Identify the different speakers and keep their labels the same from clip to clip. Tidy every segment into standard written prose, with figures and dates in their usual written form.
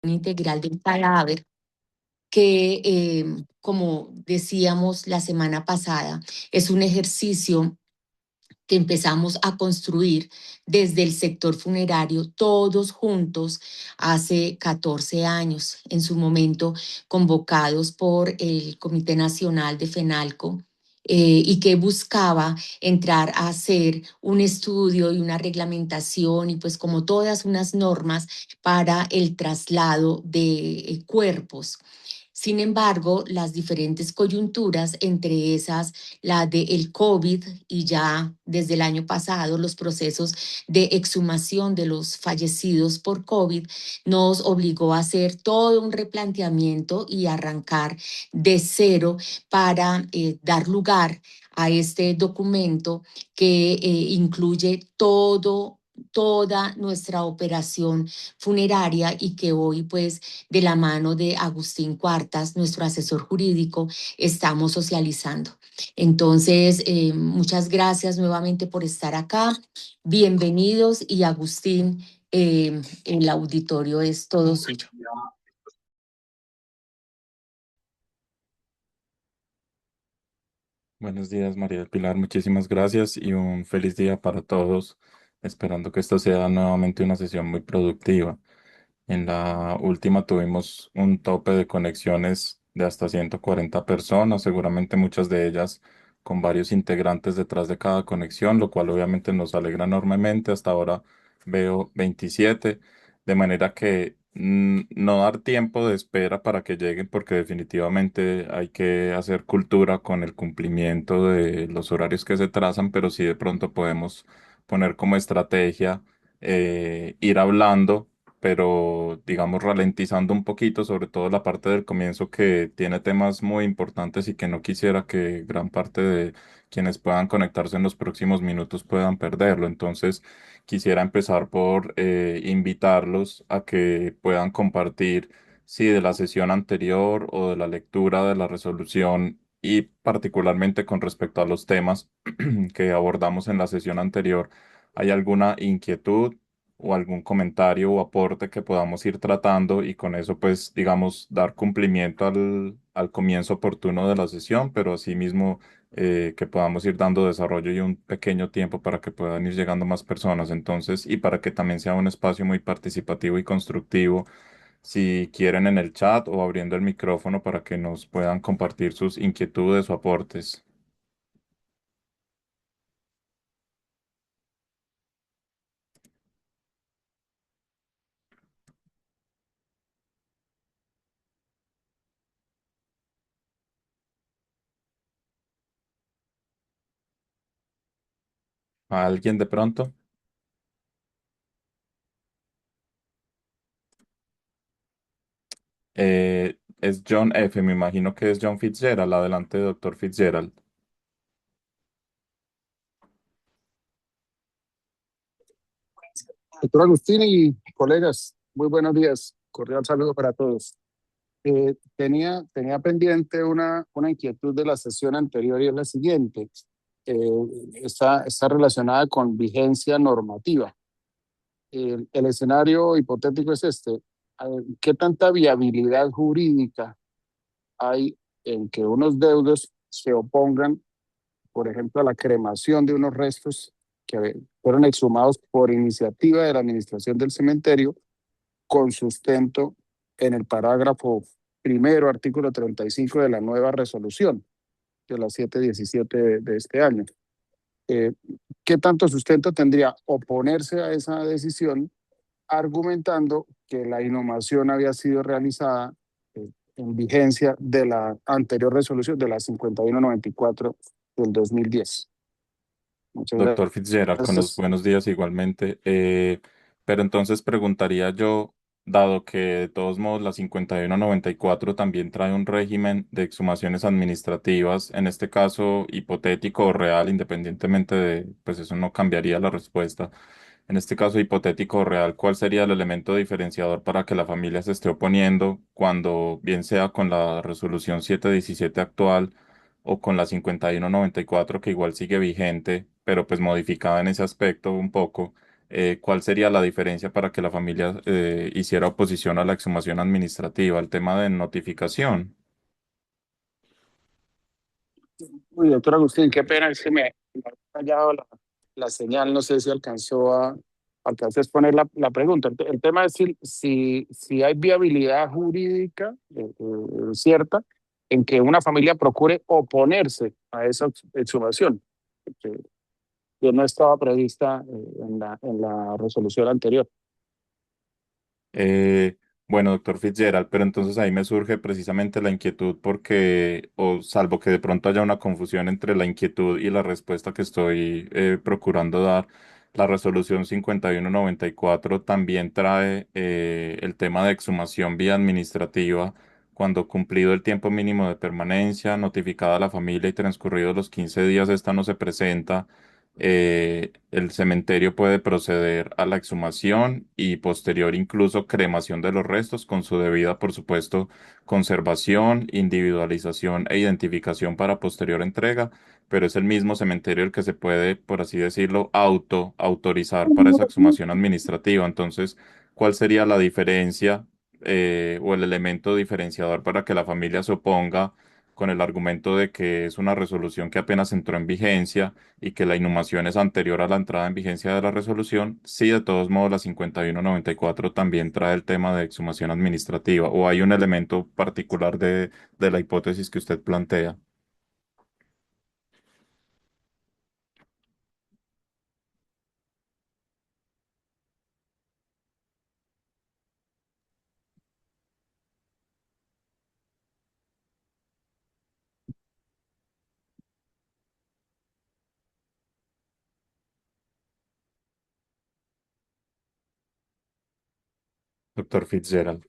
Speaker 1: integral del cadáver que, como decíamos la semana pasada, es un ejercicio que empezamos a construir desde el sector funerario todos juntos hace 14 años, en su momento convocados por el Comité Nacional de FENALCO. Y que buscaba entrar a hacer un estudio y una reglamentación y pues como todas unas normas para el traslado de cuerpos. Sin embargo, las diferentes coyunturas, entre esas la del COVID y ya desde el año pasado los procesos de exhumación de los fallecidos por COVID, nos obligó a hacer todo un replanteamiento y arrancar de cero para dar lugar a este documento que incluye toda nuestra operación funeraria y que hoy pues de la mano de Agustín Cuartas, nuestro asesor jurídico, estamos socializando. Entonces, muchas gracias nuevamente por estar acá. Bienvenidos y Agustín, el auditorio es todo suyo.
Speaker 2: Buenos días, María del Pilar. Muchísimas gracias y un feliz día para todos. Esperando que esto sea nuevamente una sesión muy productiva. En la última tuvimos un tope de conexiones de hasta 140 personas, seguramente muchas de ellas con varios integrantes detrás de cada conexión, lo cual obviamente nos alegra enormemente. Hasta ahora veo 27, de manera que no dar tiempo de espera para que lleguen, porque definitivamente hay que hacer cultura con el cumplimiento de los horarios que se trazan, pero sí de pronto podemos poner como estrategia ir hablando, pero digamos ralentizando un poquito, sobre todo la parte del comienzo que tiene temas muy importantes y que no quisiera que gran parte de quienes puedan conectarse en los próximos minutos puedan perderlo. Entonces, quisiera empezar por invitarlos a que puedan compartir, si de la sesión anterior o de la lectura de la resolución y particularmente con respecto a los temas que abordamos en la sesión anterior, hay alguna inquietud o algún comentario o aporte que podamos ir tratando y con eso, pues, digamos, dar cumplimiento al comienzo oportuno de la sesión, pero asimismo que podamos ir dando desarrollo y un pequeño tiempo para que puedan ir llegando más personas. Entonces, y para que también sea un espacio muy participativo y constructivo, si quieren en el chat o abriendo el micrófono para que nos puedan compartir sus inquietudes o aportes. ¿A alguien de pronto? Es John F., me imagino que es John Fitzgerald, adelante, doctor Fitzgerald.
Speaker 3: Doctor Agustín y colegas, muy buenos días. Cordial saludo para todos. Tenía pendiente una inquietud de la sesión anterior y es la siguiente. Eh, está relacionada con vigencia normativa. El escenario hipotético es este. ¿Qué tanta viabilidad jurídica hay en que unos deudos se opongan, por ejemplo, a la cremación de unos restos que fueron exhumados por iniciativa de la administración del cementerio, con sustento en el parágrafo primero, artículo 35 de la nueva resolución de la 717 de este año? Eh, ¿Qué tanto sustento tendría oponerse a esa decisión argumentando que la inhumación había sido realizada en vigencia de la anterior resolución de la 5194 del 2010? Muchas
Speaker 2: Doctor Fitzgerald, con los
Speaker 3: gracias.
Speaker 2: buenos días igualmente. Pero entonces preguntaría yo, dado que de todos modos la 5194 también trae un régimen de exhumaciones administrativas, en este caso hipotético o real, independientemente de, pues eso no cambiaría la respuesta. En este caso hipotético o real, ¿cuál sería el elemento diferenciador para que la familia se esté oponiendo cuando bien sea con la resolución 717 actual o con la 5194 que igual sigue vigente, pero pues modificada en ese aspecto un poco? ¿cuál sería la diferencia para que la familia hiciera oposición a la exhumación administrativa? El tema de notificación.
Speaker 3: Uy, doctor Agustín, qué pena, es que me ha fallado la señal, no sé si alcancé a exponer la pregunta. El tema es si hay viabilidad jurídica cierta en que una familia procure oponerse a esa exhumación, que no estaba prevista en la resolución anterior.
Speaker 2: Eh, bueno, doctor Fitzgerald, pero entonces ahí me surge precisamente la inquietud porque, o salvo que de pronto haya una confusión entre la inquietud y la respuesta que estoy procurando dar, la resolución 5194 también trae el tema de exhumación vía administrativa cuando cumplido el tiempo mínimo de permanencia, notificada a la familia y transcurridos los 15 días, esta no se presenta. El cementerio puede proceder a la exhumación y posterior incluso cremación de los restos con su debida, por supuesto, conservación, individualización e identificación para posterior entrega, pero es el mismo cementerio el que se puede, por así decirlo, autorizar para esa exhumación administrativa. Entonces, ¿cuál sería la diferencia o el elemento diferenciador para que la familia se oponga con el argumento de que es una resolución que apenas entró en vigencia y que la inhumación es anterior a la entrada en vigencia de la resolución? Sí, de todos modos, la 5194 también trae el tema de exhumación administrativa, o hay un elemento particular de la hipótesis que usted plantea. Doctor Fitzgerald.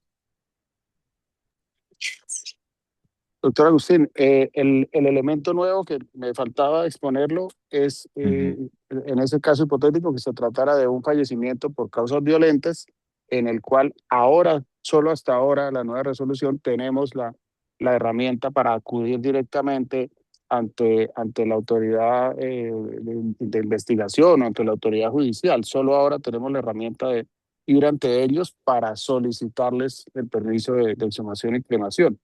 Speaker 3: Doctor Agustín, el elemento nuevo que me faltaba exponerlo es,
Speaker 2: Ujú.
Speaker 3: en ese caso hipotético, que se tratara de un fallecimiento por causas violentas, en el cual ahora, solo hasta ahora, la nueva resolución, tenemos la herramienta para acudir directamente ante la autoridad de investigación o ante la autoridad judicial. Solo ahora tenemos la herramienta de ir ante ellos para solicitarles el permiso de exhumación y cremación,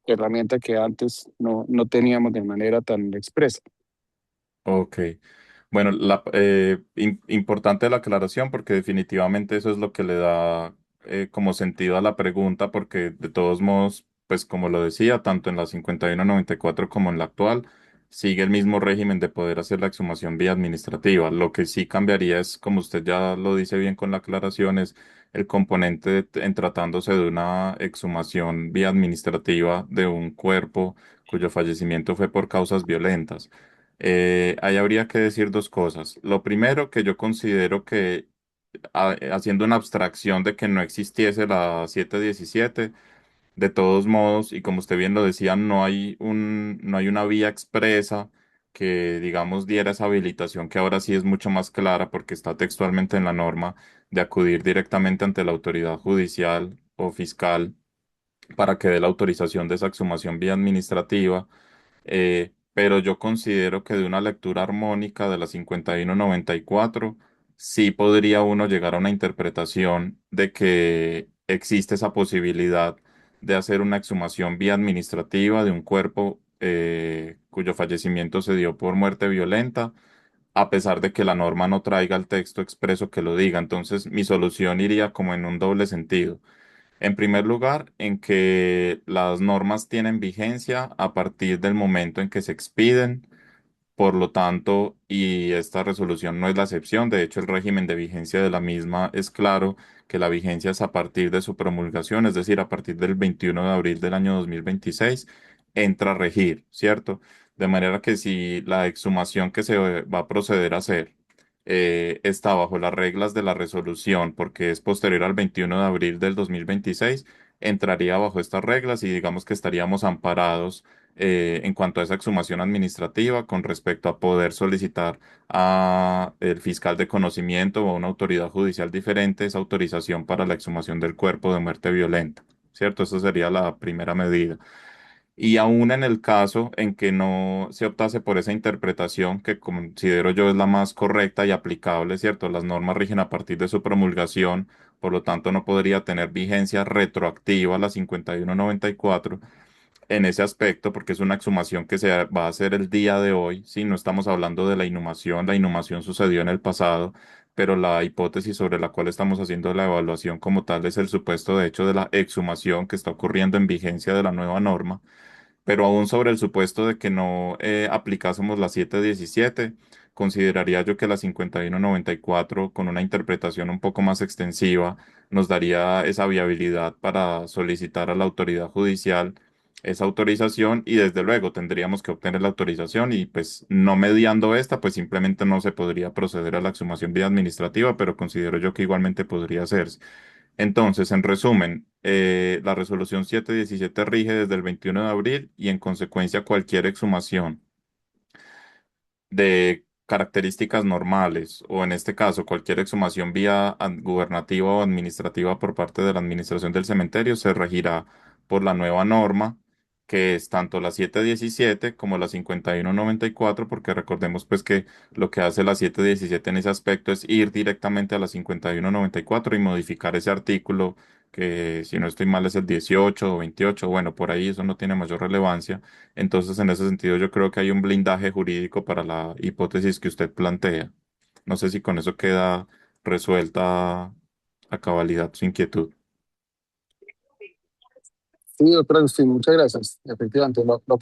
Speaker 3: herramienta que antes no teníamos de manera tan expresa.
Speaker 2: Ok. Bueno, importante la aclaración porque definitivamente eso es lo que le da como sentido a la pregunta, porque de todos modos, pues como lo decía, tanto en la 5194 como en la actual, sigue el mismo régimen de poder hacer la exhumación vía administrativa. Lo que sí cambiaría es, como usted ya lo dice bien con la aclaración, es el componente en tratándose de una exhumación vía administrativa de un cuerpo cuyo fallecimiento fue por causas violentas. Ahí habría que decir dos cosas. Lo primero, que yo considero que haciendo una abstracción de que no existiese la 717, de todos modos, y como usted bien lo decía, no hay una vía expresa que, digamos, diera esa habilitación que ahora sí es mucho más clara porque está textualmente en la norma de acudir directamente ante la autoridad judicial o fiscal para que dé la autorización de esa exhumación vía administrativa. Pero yo considero que de una lectura armónica de la 5194 sí podría uno llegar a una interpretación de que existe esa posibilidad de hacer una exhumación vía administrativa de un cuerpo cuyo fallecimiento se dio por muerte violenta, a pesar de que la norma no traiga el texto expreso que lo diga. Entonces, mi solución iría como en un doble sentido. En primer lugar, en que las normas tienen vigencia a partir del momento en que se expiden. Por lo tanto, y esta resolución no es la excepción, de hecho el régimen de vigencia de la misma es claro que la vigencia es a partir de su promulgación, es decir, a partir del 21 de abril del año 2026 entra a regir, ¿cierto? De manera que si la exhumación que se va a proceder a hacer está bajo las reglas de la resolución, porque es posterior al 21 de abril del 2026, entraría bajo estas reglas y digamos que estaríamos amparados en cuanto a esa exhumación administrativa con respecto a poder solicitar a el fiscal de conocimiento o a una autoridad judicial diferente esa autorización para la exhumación del cuerpo de muerte violenta, ¿cierto? Esa sería la primera medida. Y aún en el caso en que no se optase por esa interpretación que considero yo es la más correcta y aplicable, ¿cierto? Las normas rigen a partir de su promulgación, por lo tanto no podría tener vigencia retroactiva a la 5194 en ese aspecto, porque es una exhumación que se va a hacer el día de hoy, ¿sí? No estamos hablando de la inhumación sucedió en el pasado, pero la hipótesis sobre la cual estamos haciendo la evaluación como tal es el supuesto de hecho de la exhumación que está ocurriendo en vigencia de la nueva norma, pero aún sobre el supuesto de que no aplicásemos la 717, consideraría yo que la 5194, con una interpretación un poco más extensiva, nos daría esa viabilidad para solicitar a la autoridad judicial esa autorización y desde luego tendríamos que obtener la autorización y pues no mediando esta, pues simplemente no se podría proceder a la exhumación vía administrativa, pero considero yo que igualmente podría hacerse. Entonces, en resumen, la resolución 717 rige desde el 21 de abril y en consecuencia cualquier exhumación de características normales o en este caso cualquier exhumación vía gubernativa o administrativa por parte de la administración del cementerio se regirá por la nueva norma que es tanto la 717 como la 5194 porque recordemos pues que lo que hace la 717 en ese aspecto es ir directamente a la 5194 y modificar ese artículo que si no estoy mal es el 18 o 28, bueno, por ahí eso no tiene mayor relevancia. Entonces, en ese sentido, yo creo que hay un blindaje jurídico para la hipótesis que usted plantea. No sé si con eso queda resuelta a cabalidad su inquietud.
Speaker 3: Sí, doctor Agustín, muchas gracias. Efectivamente, lo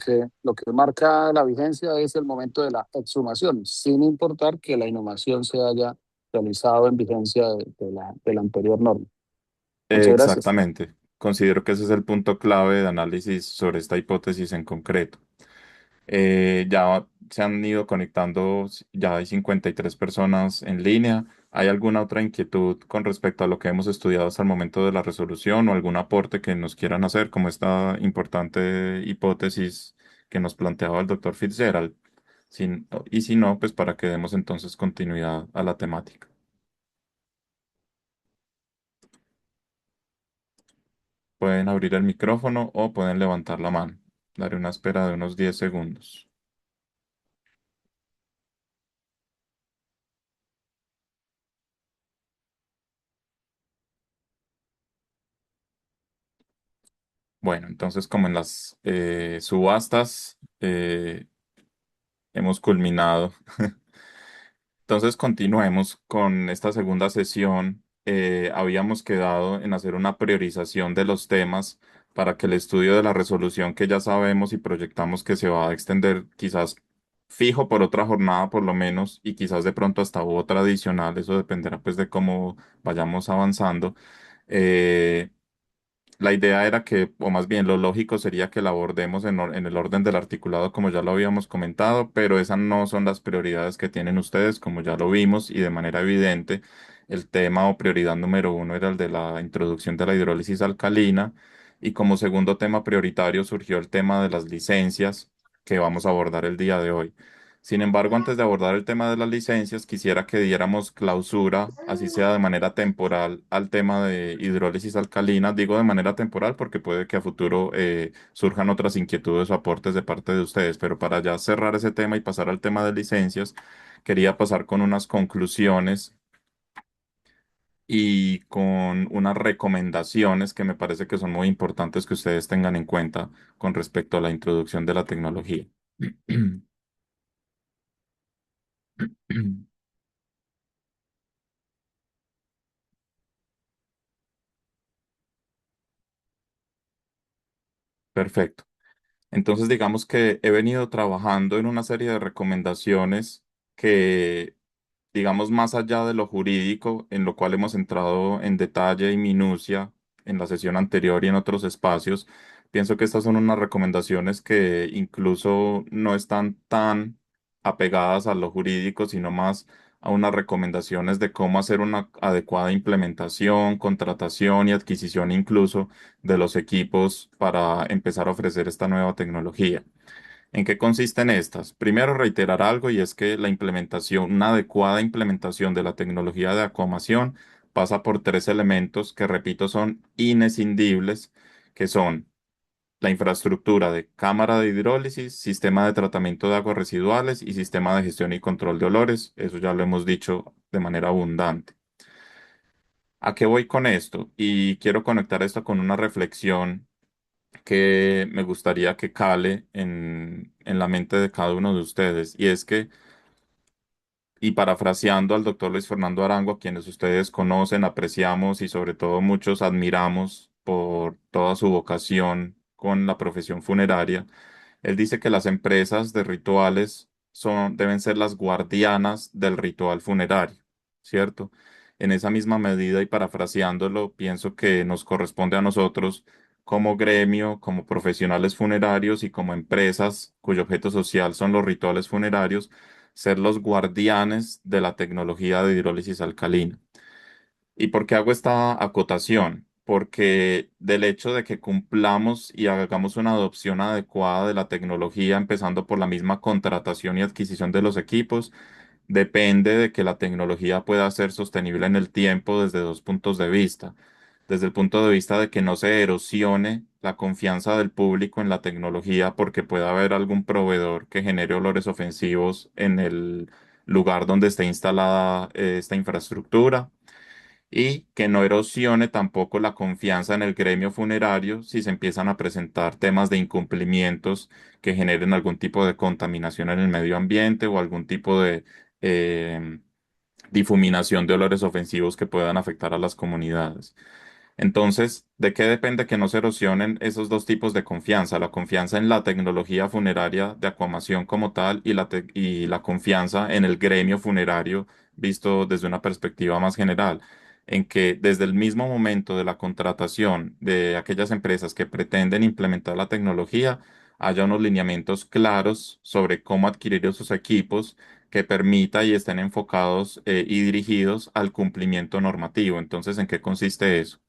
Speaker 3: que marca la vigencia es el momento de la exhumación, sin importar que la inhumación se haya realizado en vigencia de la anterior norma. Muchas gracias.
Speaker 2: Exactamente. Considero que ese es el punto clave de análisis sobre esta hipótesis en concreto. Ya se han ido conectando, ya hay 53 personas en línea. ¿Hay alguna otra inquietud con respecto a lo que hemos estudiado hasta el momento de la resolución o algún aporte que nos quieran hacer como esta importante hipótesis que nos planteaba el doctor Fitzgerald? Y si no, pues para que demos entonces continuidad a la temática. Pueden abrir el micrófono o pueden levantar la mano. Daré una espera de unos 10 segundos. Bueno, entonces como en las subastas hemos culminado. Entonces continuemos con esta segunda sesión. Habíamos quedado en hacer una priorización de los temas para que el estudio de la resolución que ya sabemos y proyectamos que se va a extender quizás fijo por otra jornada por lo menos y quizás de pronto hasta otra adicional, eso dependerá pues de cómo vayamos avanzando. Eh, la idea era que, o más bien lo lógico sería que la abordemos en el orden del articulado como ya lo habíamos comentado, pero esas no son las prioridades que tienen ustedes, como ya lo vimos, y de manera evidente el tema o prioridad número uno era el de la introducción de la hidrólisis alcalina, y como segundo tema prioritario surgió el tema de las licencias que vamos a abordar el día de hoy. Sin embargo, antes de abordar el tema de las licencias, quisiera que diéramos clausura, así sea de manera temporal, al tema de hidrólisis alcalina. Digo de manera temporal porque puede que a futuro surjan otras inquietudes o aportes de parte de ustedes, pero para ya cerrar ese tema y pasar al tema de licencias, quería pasar con unas conclusiones y con unas recomendaciones que me parece que son muy importantes que ustedes tengan en cuenta con respecto a la introducción de la tecnología. Perfecto. Entonces, digamos que he venido trabajando en una serie de recomendaciones que, digamos, más allá de lo jurídico, en lo cual hemos entrado en detalle y minucia en la sesión anterior y en otros espacios, pienso que estas son unas recomendaciones que incluso no están tan apegadas a lo jurídico, sino más a unas recomendaciones de cómo hacer una adecuada implementación, contratación y adquisición incluso de los equipos para empezar a ofrecer esta nueva tecnología. ¿En qué consisten estas? Primero, reiterar algo y es que la implementación, una adecuada implementación de la tecnología de acomación pasa por tres elementos que, repito, son inescindibles, que son la infraestructura de cámara de hidrólisis, sistema de tratamiento de aguas residuales y sistema de gestión y control de olores. Eso ya lo hemos dicho de manera abundante. ¿A qué voy con esto? Y quiero conectar esto con una reflexión que me gustaría que cale en la mente de cada uno de ustedes. Y es que, y parafraseando al doctor Luis Fernando Arango, a quienes ustedes conocen, apreciamos y sobre todo muchos admiramos por toda su vocación con la profesión funeraria, él dice que las empresas de rituales deben ser las guardianas del ritual funerario, ¿cierto? En esa misma medida y parafraseándolo, pienso que nos corresponde a nosotros como gremio, como profesionales funerarios y como empresas cuyo objeto social son los rituales funerarios, ser los guardianes de la tecnología de hidrólisis alcalina. ¿Y por qué hago esta acotación? Porque del hecho de que cumplamos y hagamos una adopción adecuada de la tecnología, empezando por la misma contratación y adquisición de los equipos, depende de que la tecnología pueda ser sostenible en el tiempo desde dos puntos de vista. Desde el punto de vista de que no se erosione la confianza del público en la tecnología porque pueda haber algún proveedor que genere olores ofensivos en el lugar donde esté instalada esta infraestructura y que no erosione tampoco la confianza en el gremio funerario si se empiezan a presentar temas de incumplimientos que generen algún tipo de contaminación en el medio ambiente o algún tipo de eh, difuminación de olores ofensivos que puedan afectar a las comunidades. Entonces, ¿de qué depende que no se erosionen esos dos tipos de confianza? La confianza en la tecnología funeraria de acuamación como tal y la confianza en el gremio funerario visto desde una perspectiva más general, en que desde el mismo momento de la contratación de aquellas empresas que pretenden implementar la tecnología, haya unos lineamientos claros sobre cómo adquirir esos equipos que permita y estén enfocados y dirigidos al cumplimiento normativo. Entonces, ¿en qué consiste eso?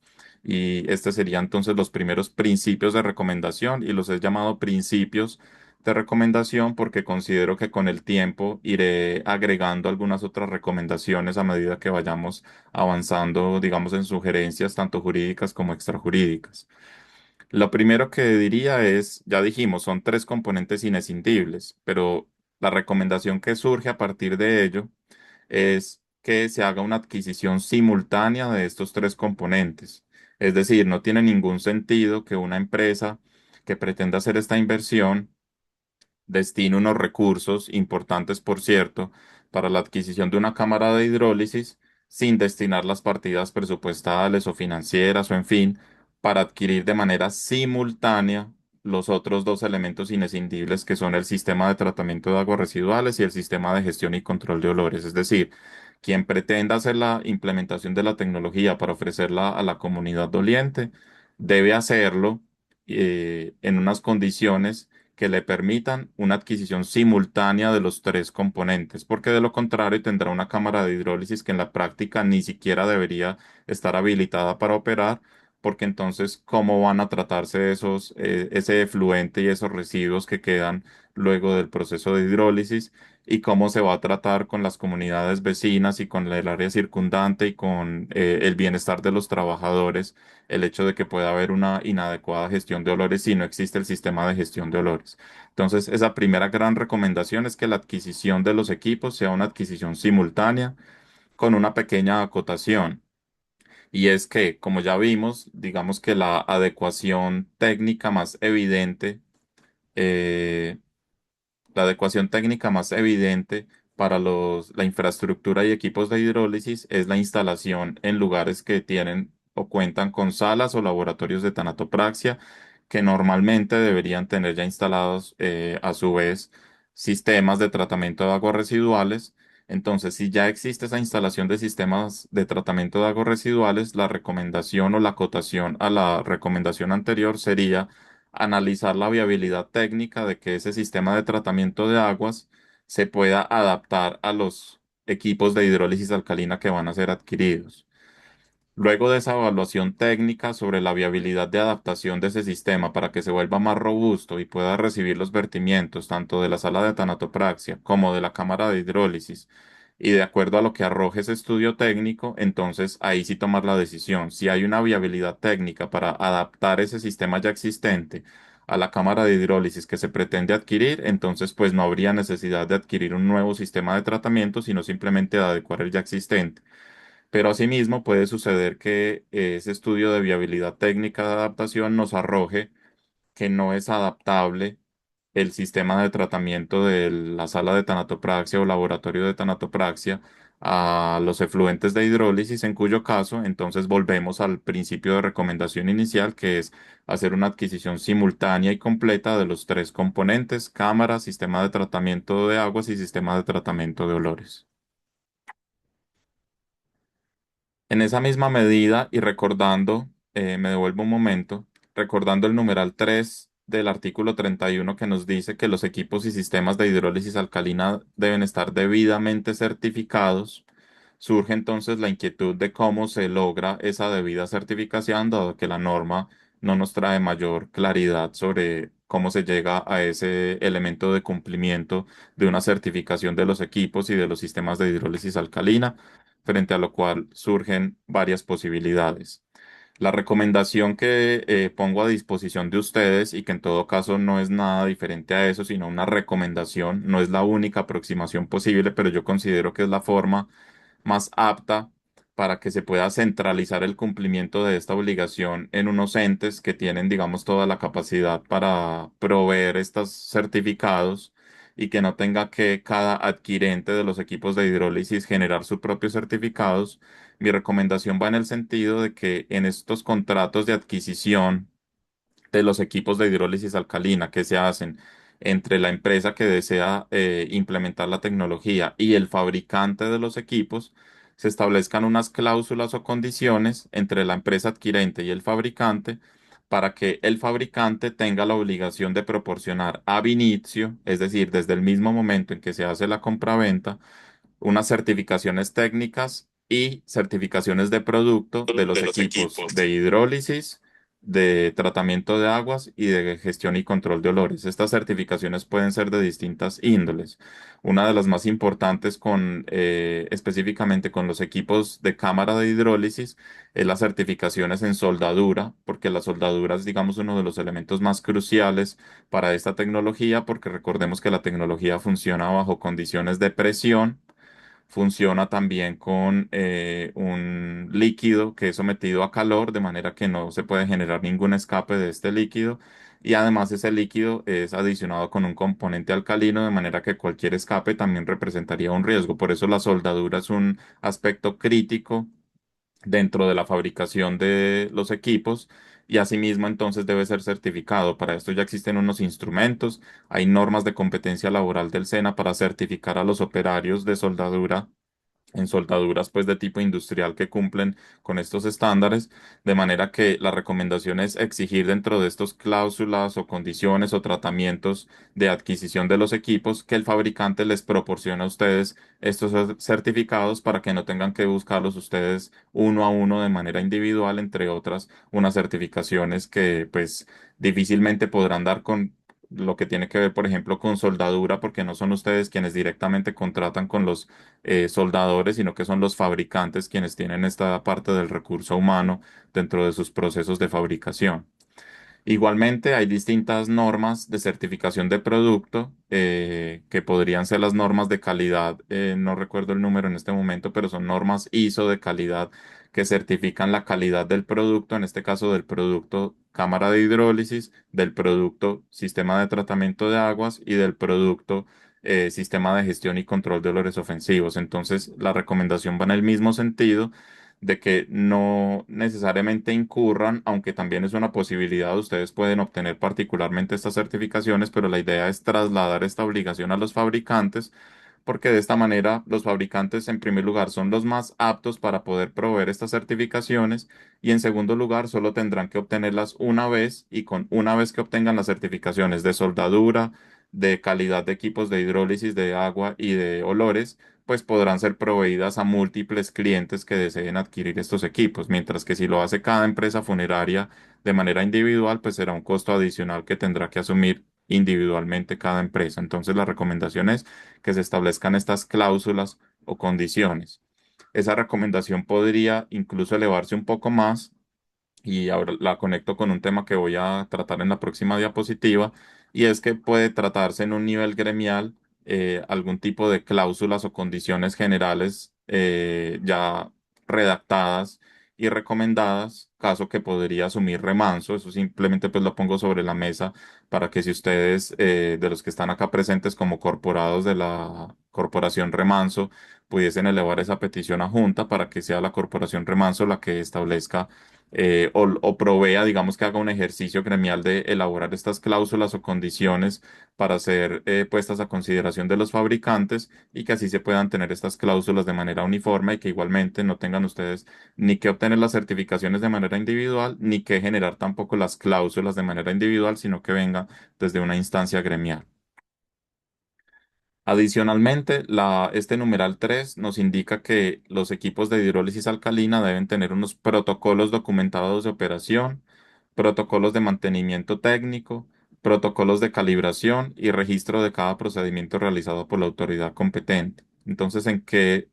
Speaker 2: Y este serían entonces los primeros principios de recomendación y los he llamado principios de recomendación porque considero que con el tiempo iré agregando algunas otras recomendaciones a medida que vayamos avanzando, digamos, en sugerencias tanto jurídicas como extrajurídicas. Lo primero que diría es, ya dijimos, son tres componentes inescindibles, pero la recomendación que surge a partir de ello es que se haga una adquisición simultánea de estos tres componentes. Es decir, no tiene ningún sentido que una empresa que pretenda hacer esta inversión destine unos recursos importantes, por cierto, para la adquisición de una cámara de hidrólisis sin destinar las partidas presupuestales o financieras o en fin, para adquirir de manera simultánea los otros dos elementos inescindibles que son el sistema de tratamiento de aguas residuales y el sistema de gestión y control de olores. Es decir, quien pretenda hacer la implementación de la tecnología para ofrecerla a la comunidad doliente debe hacerlo en unas condiciones que le permitan una adquisición simultánea de los tres componentes, porque de lo contrario tendrá una cámara de hidrólisis que en la práctica ni siquiera debería estar habilitada para operar, porque entonces, ¿cómo van a tratarse ese efluente y esos residuos que quedan luego del proceso de hidrólisis? ¿Y cómo se va a tratar con las comunidades vecinas y con el área circundante y con el bienestar de los trabajadores? El hecho de que pueda haber una inadecuada gestión de olores si no existe el sistema de gestión de olores. Entonces, esa primera gran recomendación es que la adquisición de los equipos sea una adquisición simultánea con una pequeña acotación. Y es que, como ya vimos, digamos que la adecuación técnica más evidente eh, la adecuación técnica más evidente para la infraestructura y equipos de hidrólisis es la instalación en lugares que tienen o cuentan con salas o laboratorios de tanatopraxia que normalmente deberían tener ya instalados a su vez sistemas de tratamiento de aguas residuales. Entonces, si ya existe esa instalación de sistemas de tratamiento de aguas residuales, la recomendación o la acotación a la recomendación anterior sería analizar la viabilidad técnica de que ese sistema de tratamiento de aguas se pueda adaptar a los equipos de hidrólisis alcalina que van a ser adquiridos. Luego de esa evaluación técnica sobre la viabilidad de adaptación de ese sistema para que se vuelva más robusto y pueda recibir los vertimientos tanto de la sala de tanatopraxia como de la cámara de hidrólisis, y de acuerdo a lo que arroje ese estudio técnico, entonces ahí sí tomar la decisión. Si hay una viabilidad técnica para adaptar ese sistema ya existente a la cámara de hidrólisis que se pretende adquirir, entonces pues no habría necesidad de adquirir un nuevo sistema de tratamiento, sino simplemente de adecuar el ya existente. Pero asimismo puede suceder que ese estudio de viabilidad técnica de adaptación nos arroje que no es adaptable el sistema de tratamiento de la sala de tanatopraxia o laboratorio de tanatopraxia a los efluentes de hidrólisis, en cuyo caso entonces volvemos al principio de recomendación inicial, que es hacer una adquisición simultánea y completa de los tres componentes: cámara, sistema de tratamiento de aguas y sistema de tratamiento de olores. En esa misma medida y recordando, me devuelvo un momento, recordando el numeral 3 del artículo 31 que nos dice que los equipos y sistemas de hidrólisis alcalina deben estar debidamente certificados, surge entonces la inquietud de cómo se logra esa debida certificación, dado que la norma no nos trae mayor claridad sobre cómo se llega a ese elemento de cumplimiento de una certificación de los equipos y de los sistemas de hidrólisis alcalina, frente a lo cual surgen varias posibilidades. La recomendación que pongo a disposición de ustedes, y que en todo caso no es nada diferente a eso, sino una recomendación, no es la única aproximación posible, pero yo considero que es la forma más apta para que se pueda centralizar el cumplimiento de esta obligación en unos entes que tienen, digamos, toda la capacidad para proveer estos certificados, y que no tenga que cada adquirente de los equipos de hidrólisis generar sus propios certificados. Mi recomendación va en el sentido de que en estos contratos de adquisición de los equipos de hidrólisis alcalina que se hacen entre la empresa que desea implementar la tecnología y el fabricante de los equipos, se establezcan unas cláusulas o condiciones entre la empresa adquirente y el fabricante, para que el fabricante tenga la obligación de proporcionar ab initio, es decir, desde el mismo momento en que se hace la compraventa, unas certificaciones técnicas y certificaciones de producto de los
Speaker 4: de los
Speaker 2: equipos
Speaker 4: equipos.
Speaker 2: de hidrólisis, de tratamiento de aguas y de gestión y control de olores. Estas certificaciones pueden ser de distintas índoles. Una de las más importantes específicamente con los equipos de cámara de hidrólisis es las certificaciones en soldadura, porque la soldadura es, digamos, uno de los elementos más cruciales para esta tecnología, porque recordemos que la tecnología funciona bajo condiciones de presión. Funciona también con un líquido que es sometido a calor, de manera que no se puede generar ningún escape de este líquido. Y además ese líquido es adicionado con un componente alcalino, de manera que cualquier escape también representaría un riesgo. Por eso la soldadura es un aspecto crítico dentro de la fabricación de los equipos, y asimismo entonces debe ser certificado. Para esto ya existen unos instrumentos, hay normas de competencia laboral del SENA para certificar a los operarios de soldadura en soldaduras pues de tipo industrial que cumplen con estos estándares, de manera que la recomendación es exigir dentro de estos cláusulas o condiciones o tratamientos de adquisición de los equipos que el fabricante les proporcione a ustedes estos certificados, para que no tengan que buscarlos ustedes uno a uno de manera individual, entre otras unas certificaciones que pues difícilmente podrán dar con lo que tiene que ver, por ejemplo, con soldadura, porque no son ustedes quienes directamente contratan con los soldadores, sino que son los fabricantes quienes tienen esta parte del recurso humano dentro de sus procesos de fabricación. Igualmente, hay distintas normas de certificación de producto, que podrían ser las normas de calidad. No recuerdo el número en este momento, pero son normas ISO de calidad que certifican la calidad del producto, en este caso del producto cámara de hidrólisis, del producto sistema de tratamiento de aguas y del producto sistema de gestión y control de olores ofensivos. Entonces, la recomendación va en el mismo sentido de que no necesariamente incurran, aunque también es una posibilidad. Ustedes pueden obtener particularmente estas certificaciones, pero la idea es trasladar esta obligación a los fabricantes, porque de esta manera los fabricantes en primer lugar son los más aptos para poder proveer estas certificaciones, y en segundo lugar solo tendrán que obtenerlas una vez, y con una vez que obtengan las certificaciones de soldadura, de calidad de equipos de hidrólisis de agua y de olores, pues podrán ser proveídas a múltiples clientes que deseen adquirir estos equipos, mientras que si lo hace cada empresa funeraria de manera individual, pues será un costo adicional que tendrá que asumir individualmente cada empresa. Entonces, la recomendación es que se establezcan estas cláusulas o condiciones. Esa recomendación podría incluso elevarse un poco más y ahora la conecto con un tema que voy a tratar en la próxima diapositiva, y es que puede tratarse en un nivel gremial algún tipo de cláusulas o condiciones generales ya redactadas y recomendadas, caso que podría asumir Remanso. Eso simplemente pues lo pongo sobre la mesa para que si ustedes de los que están acá presentes como corporados de la Corporación Remanso pudiesen elevar esa petición a Junta para que sea la Corporación Remanso la que establezca o provea, digamos que haga un ejercicio gremial de elaborar estas cláusulas o condiciones para ser puestas a consideración de los fabricantes y que así se puedan tener estas cláusulas de manera uniforme y que igualmente no tengan ustedes ni que obtener las certificaciones de manera individual ni que generar tampoco las cláusulas de manera individual, sino que venga desde una instancia gremial. Adicionalmente, este numeral 3 nos indica que los equipos de hidrólisis alcalina deben tener unos protocolos documentados de operación, protocolos de mantenimiento técnico, protocolos de calibración y registro de cada procedimiento realizado por la autoridad competente. Entonces, ¿en qué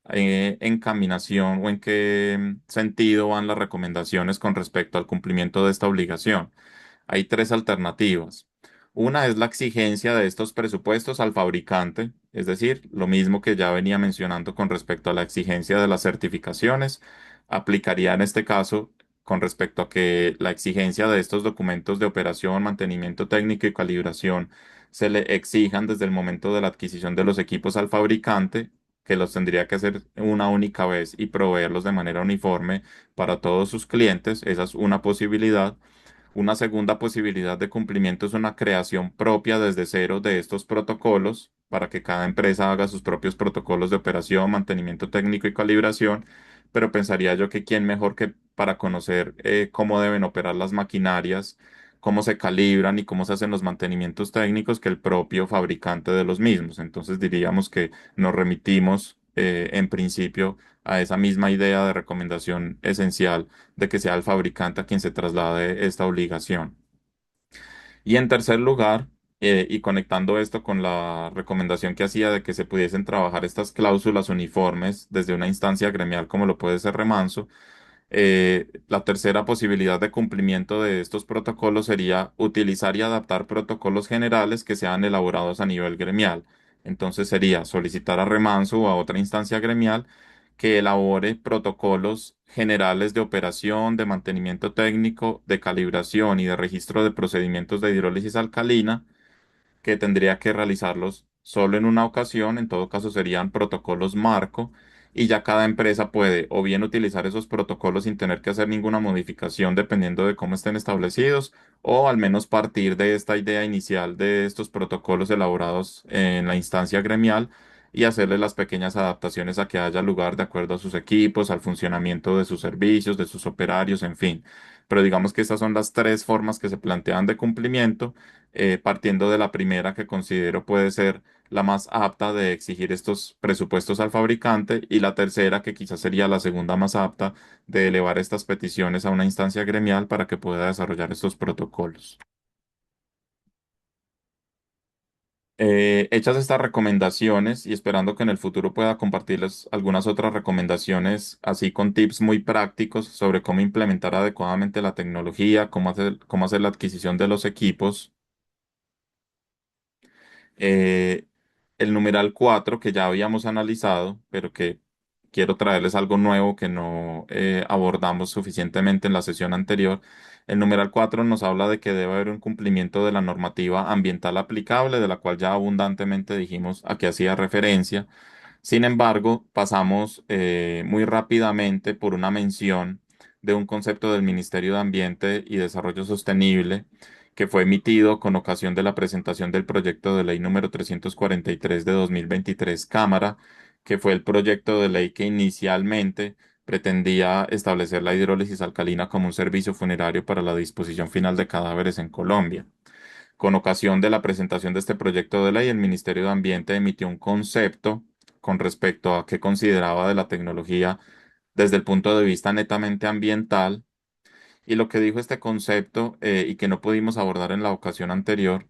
Speaker 2: encaminación o en qué sentido van las recomendaciones con respecto al cumplimiento de esta obligación? Hay tres alternativas. Una es la exigencia de estos presupuestos al fabricante, es decir, lo mismo que ya venía mencionando con respecto a la exigencia de las certificaciones, aplicaría en este caso con respecto a que la exigencia de estos documentos de operación, mantenimiento técnico y calibración se le exijan desde el momento de la adquisición de los equipos al fabricante, que los tendría que hacer una única vez y proveerlos de manera uniforme para todos sus clientes. Esa es una posibilidad. Una segunda posibilidad de cumplimiento es una creación propia desde cero de estos protocolos para que cada empresa haga sus propios protocolos de operación, mantenimiento técnico y calibración, pero pensaría yo que quién mejor que para conocer cómo deben operar las maquinarias, cómo se calibran y cómo se hacen los mantenimientos técnicos que el propio fabricante de los mismos. Entonces diríamos que nos remitimos en principio a esa misma idea de recomendación esencial de que sea el fabricante a quien se traslade esta obligación. Y en tercer lugar, y conectando esto con la recomendación que hacía de que se pudiesen trabajar estas cláusulas uniformes desde una instancia gremial como lo puede ser Remanso, la tercera posibilidad de cumplimiento de estos protocolos sería utilizar y adaptar protocolos generales que sean elaborados a nivel gremial. Entonces sería solicitar a Remanso o a otra instancia gremial que elabore protocolos generales de operación, de mantenimiento técnico, de calibración y de registro de procedimientos de hidrólisis alcalina que tendría que realizarlos solo en una ocasión, en todo caso serían protocolos marco, y ya cada empresa puede o bien utilizar esos protocolos sin tener que hacer ninguna modificación dependiendo de cómo estén establecidos, o al menos partir de esta idea inicial de estos protocolos elaborados en la instancia gremial y hacerle las pequeñas adaptaciones a que haya lugar de acuerdo a sus equipos, al funcionamiento de sus servicios, de sus operarios, en fin. Pero digamos que estas son las tres formas que se plantean de cumplimiento, partiendo de la primera que considero puede ser la más apta de exigir estos presupuestos al fabricante y la tercera que quizás sería la segunda más apta de elevar estas peticiones a una instancia gremial para que pueda desarrollar estos protocolos. Hechas estas recomendaciones y esperando que en el futuro pueda compartirles algunas otras recomendaciones, así con tips muy prácticos sobre cómo implementar adecuadamente la tecnología, cómo hacer la adquisición de los equipos. Eh, el numeral 4 que ya habíamos analizado, pero que quiero traerles algo nuevo que no abordamos suficientemente en la sesión anterior. El numeral 4 nos habla de que debe haber un cumplimiento de la normativa ambiental aplicable, de la cual ya abundantemente dijimos a qué hacía referencia. Sin embargo, pasamos muy rápidamente por una mención de un concepto del Ministerio de Ambiente y Desarrollo Sostenible que fue emitido con ocasión de la presentación del proyecto de ley número 343 de 2023 Cámara, que fue el proyecto de ley que inicialmente pretendía establecer la hidrólisis alcalina como un servicio funerario para la disposición final de cadáveres en Colombia. Con ocasión de la presentación de este proyecto de ley, el Ministerio de Ambiente emitió un concepto con respecto a qué consideraba de la tecnología desde el punto de vista netamente ambiental. Y lo que dijo este concepto y que no pudimos abordar en la ocasión anterior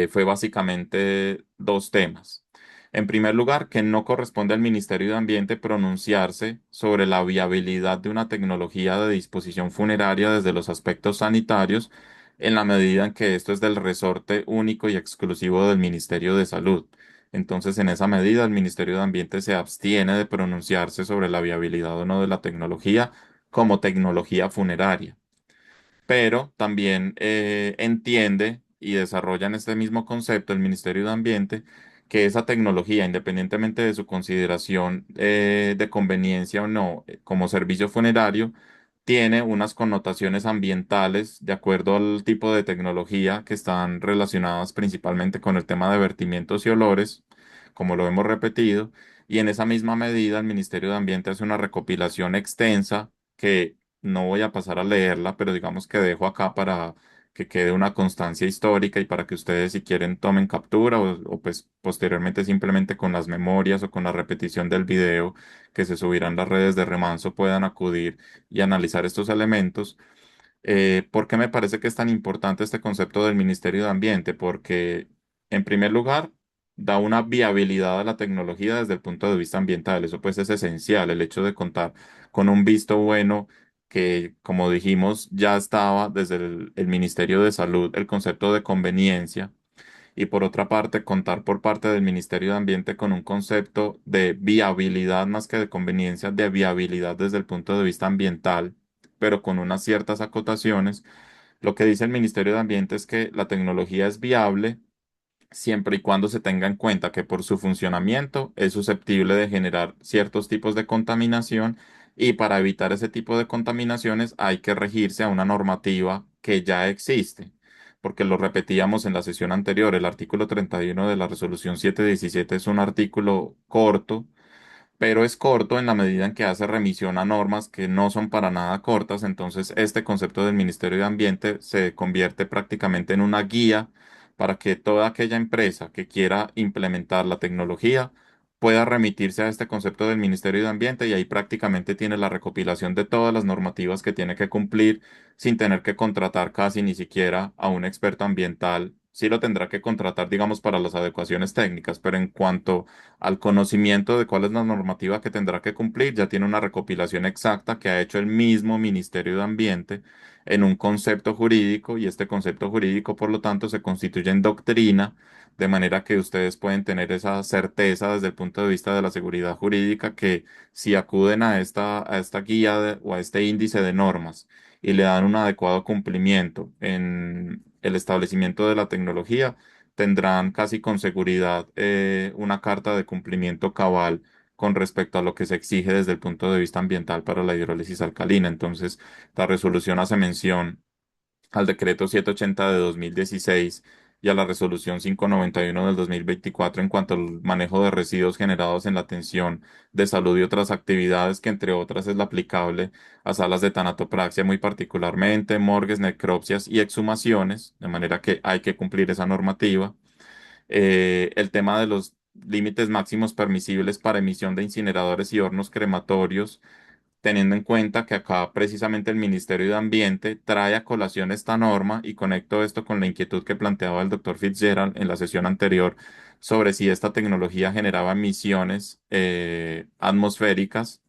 Speaker 2: fue básicamente dos temas. En primer lugar, que no corresponde al Ministerio de Ambiente pronunciarse sobre la viabilidad de una tecnología de disposición funeraria desde los aspectos sanitarios, en la medida en que esto es del resorte único y exclusivo del Ministerio de Salud. Entonces, en esa medida, el Ministerio de Ambiente se abstiene de pronunciarse sobre la viabilidad o no de la tecnología como tecnología funeraria, pero también entiende y desarrolla en este mismo concepto el Ministerio de Ambiente que esa tecnología, independientemente de su consideración de conveniencia o no como servicio funerario, tiene unas connotaciones ambientales de acuerdo al tipo de tecnología que están relacionadas principalmente con el tema de vertimientos y olores, como lo hemos repetido, y en esa misma medida el Ministerio de Ambiente hace una recopilación extensa que no voy a pasar a leerla, pero digamos que dejo acá para que quede una constancia histórica y para que ustedes si quieren tomen captura o pues posteriormente simplemente con las memorias o con la repetición del video que se subirán a las redes de Remanso puedan acudir y analizar estos elementos. ¿Por qué me parece que es tan importante este concepto del Ministerio de Ambiente? Porque, en primer lugar, da una viabilidad a la tecnología desde el punto de vista ambiental. Eso pues es esencial, el hecho de contar con un visto bueno que, como dijimos, ya estaba desde el Ministerio de Salud, el concepto de conveniencia. Y por otra parte, contar por parte del Ministerio de Ambiente con un concepto de viabilidad más que de conveniencia, de viabilidad desde el punto de vista ambiental, pero con unas ciertas acotaciones. Lo que dice el Ministerio de Ambiente es que la tecnología es viable siempre y cuando se tenga en cuenta que por su funcionamiento es susceptible de generar ciertos tipos de contaminación y para evitar ese tipo de contaminaciones hay que regirse a una normativa que ya existe. Porque lo repetíamos en la sesión anterior, el artículo 31 de la resolución 717 es un artículo corto, pero es corto en la medida en que hace remisión a normas que no son para nada cortas, entonces este concepto del Ministerio de Ambiente se convierte prácticamente en una guía para que toda aquella empresa que quiera implementar la tecnología pueda remitirse a este concepto del Ministerio de Ambiente y ahí prácticamente tiene la recopilación de todas las normativas que tiene que cumplir sin tener que contratar casi ni siquiera a un experto ambiental. Sí lo tendrá que contratar, digamos, para las adecuaciones técnicas, pero en cuanto al conocimiento de cuál es la normativa que tendrá que cumplir, ya tiene una recopilación exacta que ha hecho el mismo Ministerio de Ambiente en un concepto jurídico y este concepto jurídico, por lo tanto, se constituye en doctrina, de manera que ustedes pueden tener esa certeza desde el punto de vista de la seguridad jurídica que si acuden a esta guía o a este índice de normas y le dan un adecuado cumplimiento en el establecimiento de la tecnología, tendrán casi con seguridad una carta de cumplimiento cabal con respecto a lo que se exige desde el punto de vista ambiental para la hidrólisis alcalina. Entonces, la resolución hace mención al decreto 780 de 2016 y a la resolución 591 del 2024 en cuanto al manejo de residuos generados en la atención de salud y otras actividades que entre otras es la aplicable a salas de tanatopraxia muy particularmente, morgues, necropsias y exhumaciones, de manera que hay que cumplir esa normativa. El tema de los límites máximos permisibles para emisión de incineradores y hornos crematorios, teniendo en cuenta que acá precisamente el Ministerio de Ambiente trae a colación esta norma y conecto esto con la inquietud que planteaba el doctor Fitzgerald en la sesión anterior sobre si esta tecnología generaba emisiones atmosféricas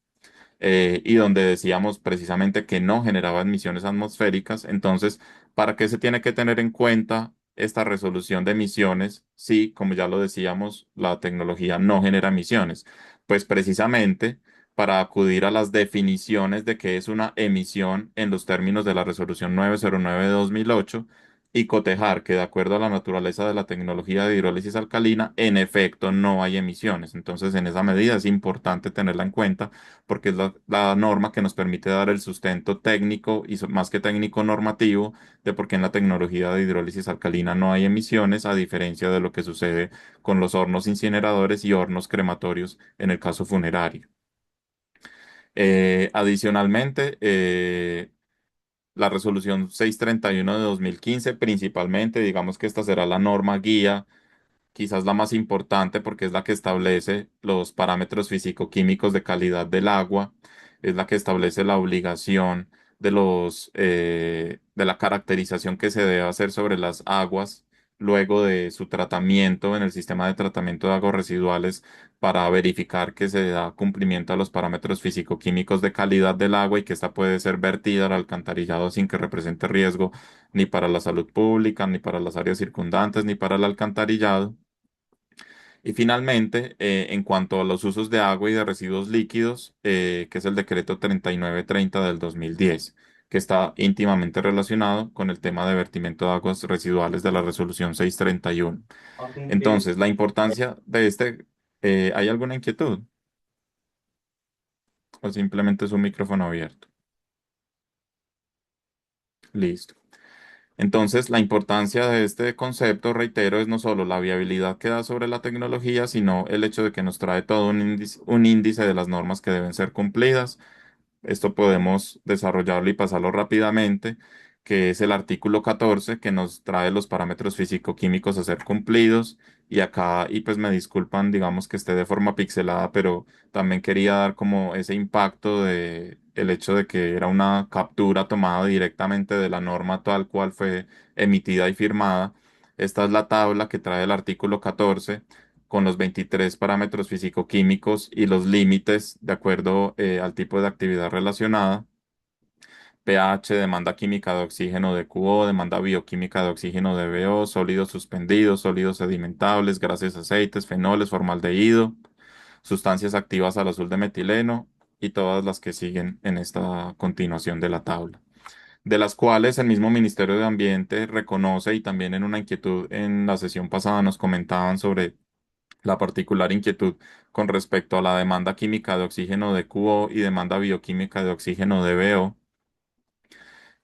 Speaker 2: y donde decíamos precisamente que no generaba emisiones atmosféricas. Entonces, ¿para qué se tiene que tener en cuenta esta resolución de emisiones si, como ya lo decíamos, la tecnología no genera emisiones? Pues precisamente para acudir a las definiciones de qué es una emisión en los términos de la resolución 909 de 2008 y cotejar que de acuerdo a la naturaleza de la tecnología de hidrólisis alcalina, en efecto no hay emisiones. Entonces, en esa medida es importante tenerla en cuenta porque es la norma que nos permite dar el sustento técnico y más que técnico normativo de por qué en la tecnología de hidrólisis alcalina no hay emisiones, a diferencia de lo que sucede con los hornos incineradores y hornos crematorios en el caso funerario. Adicionalmente, la resolución 631 de 2015, principalmente, digamos que esta será la norma guía, quizás la más importante porque es la que establece los parámetros físico-químicos de calidad del agua, es la que establece la obligación de de la caracterización que se debe hacer sobre las aguas luego de su tratamiento en el sistema de tratamiento de aguas residuales para verificar que se da cumplimiento a los parámetros físico-químicos de calidad del agua y que ésta puede ser vertida al alcantarillado sin que represente riesgo ni para la salud pública, ni para las áreas circundantes, ni para el alcantarillado. Y finalmente, en cuanto a los usos de agua y de residuos líquidos, que es el decreto 3930 del 2010, que está íntimamente relacionado con el tema de vertimiento de aguas residuales de la resolución 631. Entonces, la importancia de ¿hay alguna inquietud? ¿O simplemente es un micrófono abierto? Listo. Entonces, la importancia de este concepto, reitero, es no solo la viabilidad que da sobre la tecnología, sino el hecho de que nos trae todo un índice de las normas que deben ser cumplidas. Esto podemos desarrollarlo y pasarlo rápidamente, que es el artículo 14 que nos trae los parámetros físico-químicos a ser cumplidos. Y acá, y pues me disculpan, digamos que esté de forma pixelada, pero también quería dar como ese impacto de el hecho de que era una captura tomada directamente de la norma tal cual fue emitida y firmada. Esta es la tabla que trae el artículo 14 con los 23 parámetros físico-químicos y los límites de acuerdo al tipo de actividad relacionada. pH, demanda química de oxígeno de QO, demanda bioquímica de oxígeno de BO, sólidos suspendidos, sólidos sedimentables, gases, aceites, fenoles, formaldehído, sustancias activas al azul de metileno y todas las que siguen en esta continuación de la tabla, de las cuales el mismo Ministerio de Ambiente reconoce y también en una inquietud en la sesión pasada nos comentaban sobre la particular inquietud con respecto a la demanda química de oxígeno de QO y demanda bioquímica de oxígeno de BO.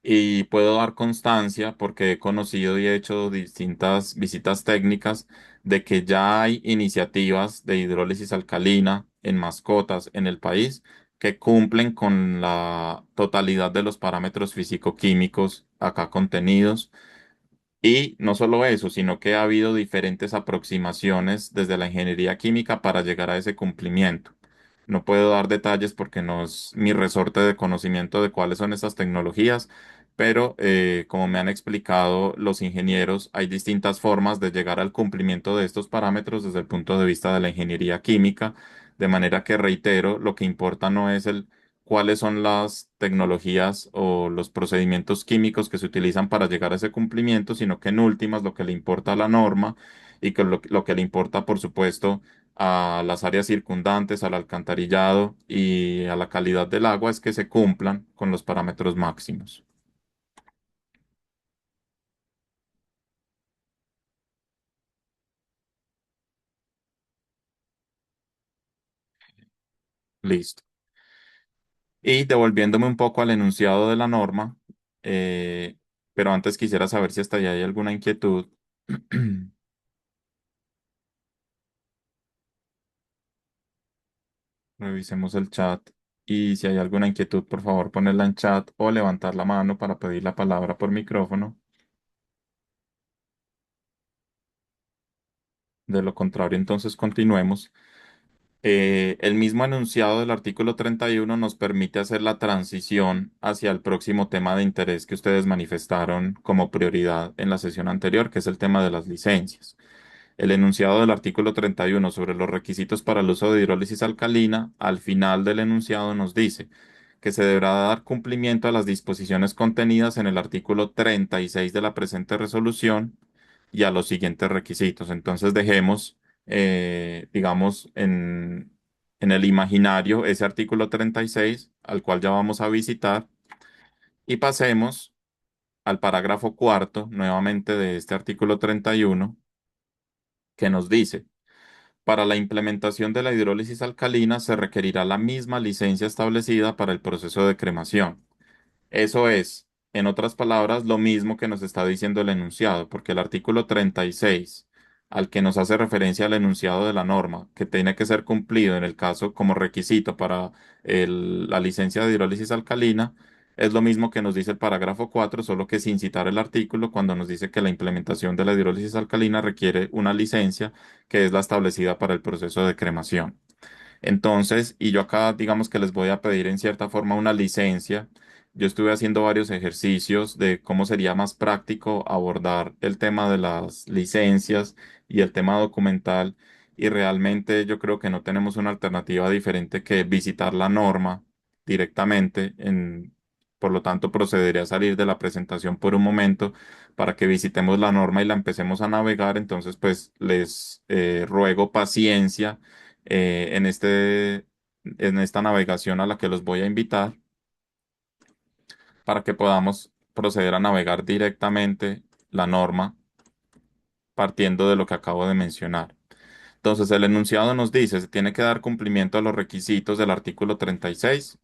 Speaker 2: Y puedo dar constancia porque he conocido y he hecho distintas visitas técnicas de que ya hay iniciativas de hidrólisis alcalina en mascotas en el país que cumplen con la totalidad de los parámetros físico-químicos acá contenidos. Y no solo eso, sino que ha habido diferentes aproximaciones desde la ingeniería química para llegar a ese cumplimiento. No puedo dar detalles porque no es mi resorte de conocimiento de cuáles son estas tecnologías, pero como me han explicado los ingenieros, hay distintas formas de llegar al cumplimiento de estos parámetros desde el punto de vista de la ingeniería química, de manera que reitero, lo que importa no es el cuáles son las tecnologías o los procedimientos químicos que se utilizan para llegar a ese cumplimiento, sino que en últimas lo que le importa a la norma y que lo que le importa, por supuesto, a las áreas circundantes, al alcantarillado y a la calidad del agua es que se cumplan con los parámetros máximos. Listo. Y devolviéndome un poco al enunciado de la norma, eh, pero antes quisiera saber si hasta allá hay alguna inquietud. Revisemos el chat y si hay alguna inquietud, por favor, ponerla en chat o levantar la mano para pedir la palabra por micrófono. De lo contrario, entonces continuemos. El mismo enunciado del artículo 31 nos permite hacer la transición hacia el próximo tema de interés que ustedes manifestaron como prioridad en la sesión anterior, que es el tema de las licencias. El enunciado del artículo 31 sobre los requisitos para el uso de hidrólisis alcalina, al final del enunciado nos dice que se deberá dar cumplimiento a las disposiciones contenidas en el artículo 36 de la presente resolución y a los siguientes requisitos. Entonces dejemos, digamos, en el imaginario ese artículo 36 al cual ya vamos a visitar y pasemos al parágrafo cuarto nuevamente de este artículo 31 que nos dice: para la implementación de la hidrólisis alcalina se requerirá la misma licencia establecida para el proceso de cremación. Eso es, en otras palabras, lo mismo que nos está diciendo el enunciado, porque el artículo 36, al que nos hace referencia al enunciado de la norma, que tiene que ser cumplido en el caso como requisito para la licencia de hidrólisis alcalina, es lo mismo que nos dice el parágrafo 4, solo que sin citar el artículo, cuando nos dice que la implementación de la hidrólisis alcalina requiere una licencia que es la establecida para el proceso de cremación. Entonces, y yo acá digamos que les voy a pedir en cierta forma una licencia yo estuve haciendo varios ejercicios de cómo sería más práctico abordar el tema de las licencias y el tema documental, y realmente yo creo que no tenemos una alternativa diferente que visitar la norma directamente. Por lo tanto, procederé a salir de la presentación por un momento para que visitemos la norma y la empecemos a navegar. Entonces, pues les ruego paciencia en esta navegación a la que los voy a invitar para que podamos proceder a navegar directamente la norma partiendo de lo que acabo de mencionar. Entonces, el enunciado nos dice, se tiene que dar cumplimiento a los requisitos del artículo 36.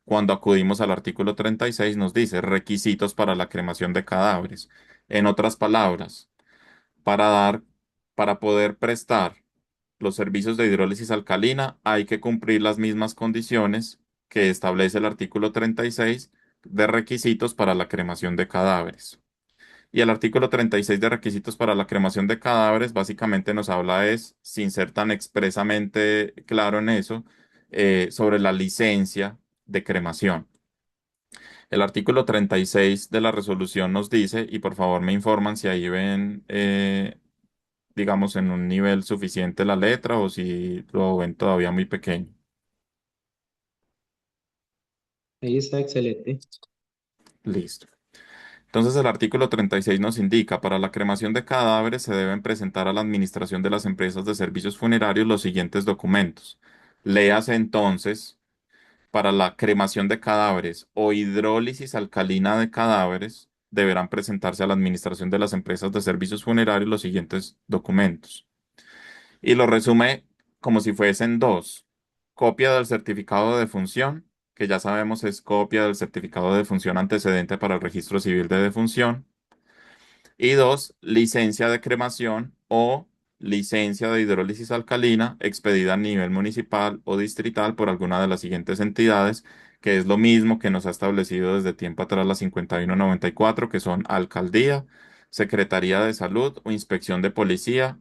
Speaker 2: Cuando acudimos al artículo 36 nos dice requisitos para la cremación de cadáveres. En otras palabras, para dar, para poder prestar los servicios de hidrólisis alcalina, hay que cumplir las mismas condiciones que establece el artículo 36 de requisitos para la cremación de cadáveres. Y el artículo 36 de requisitos para la cremación de cadáveres básicamente nos habla es, sin ser tan expresamente claro en eso, sobre la licencia de cremación. El artículo 36 de la resolución nos dice, y por favor me informan si ahí ven, digamos, en un nivel suficiente la letra o si lo ven todavía muy pequeño.
Speaker 4: Ahí está excelente.
Speaker 2: Listo. Entonces el artículo 36 nos indica, para la cremación de cadáveres se deben presentar a la administración de las empresas de servicios funerarios los siguientes documentos. Léase entonces, para la cremación de cadáveres o hidrólisis alcalina de cadáveres, deberán presentarse a la administración de las empresas de servicios funerarios los siguientes documentos. Y lo resume como si fuesen dos. Copia del certificado de defunción, que ya sabemos es copia del certificado de defunción antecedente para el registro civil de defunción. Y dos, licencia de cremación o licencia de hidrólisis alcalina expedida a nivel municipal o distrital por alguna de las siguientes entidades, que es lo mismo que nos ha establecido desde tiempo atrás la 5194, que son alcaldía, Secretaría de Salud o Inspección de Policía,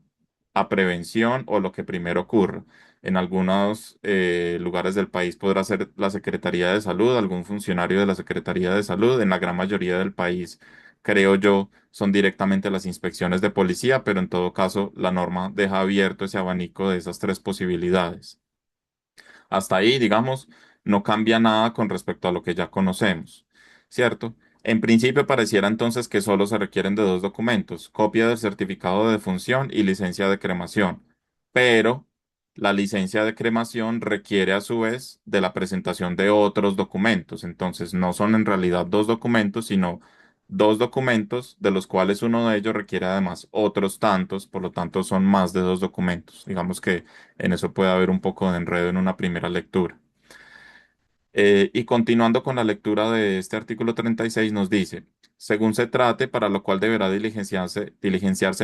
Speaker 2: a prevención o lo que primero ocurra. En algunos lugares del país podrá ser la Secretaría de Salud, algún funcionario de la Secretaría de Salud. En la gran mayoría del país, creo yo, son directamente las inspecciones de policía, pero en todo caso la norma deja abierto ese abanico de esas tres posibilidades. Hasta ahí, digamos, no cambia nada con respecto a lo que ya conocemos, ¿cierto? En principio pareciera entonces que solo se requieren de dos documentos, copia del certificado de defunción y licencia de cremación, pero la licencia de cremación requiere a su vez de la presentación de otros documentos, entonces no son en realidad dos documentos, sino dos documentos de los cuales uno de ellos requiere además otros tantos, por lo tanto son más de dos documentos. Digamos que en eso puede haber un poco de enredo en una primera lectura. Y continuando con la lectura de este artículo 36 nos dice, según se trate, para lo cual deberá diligenciarse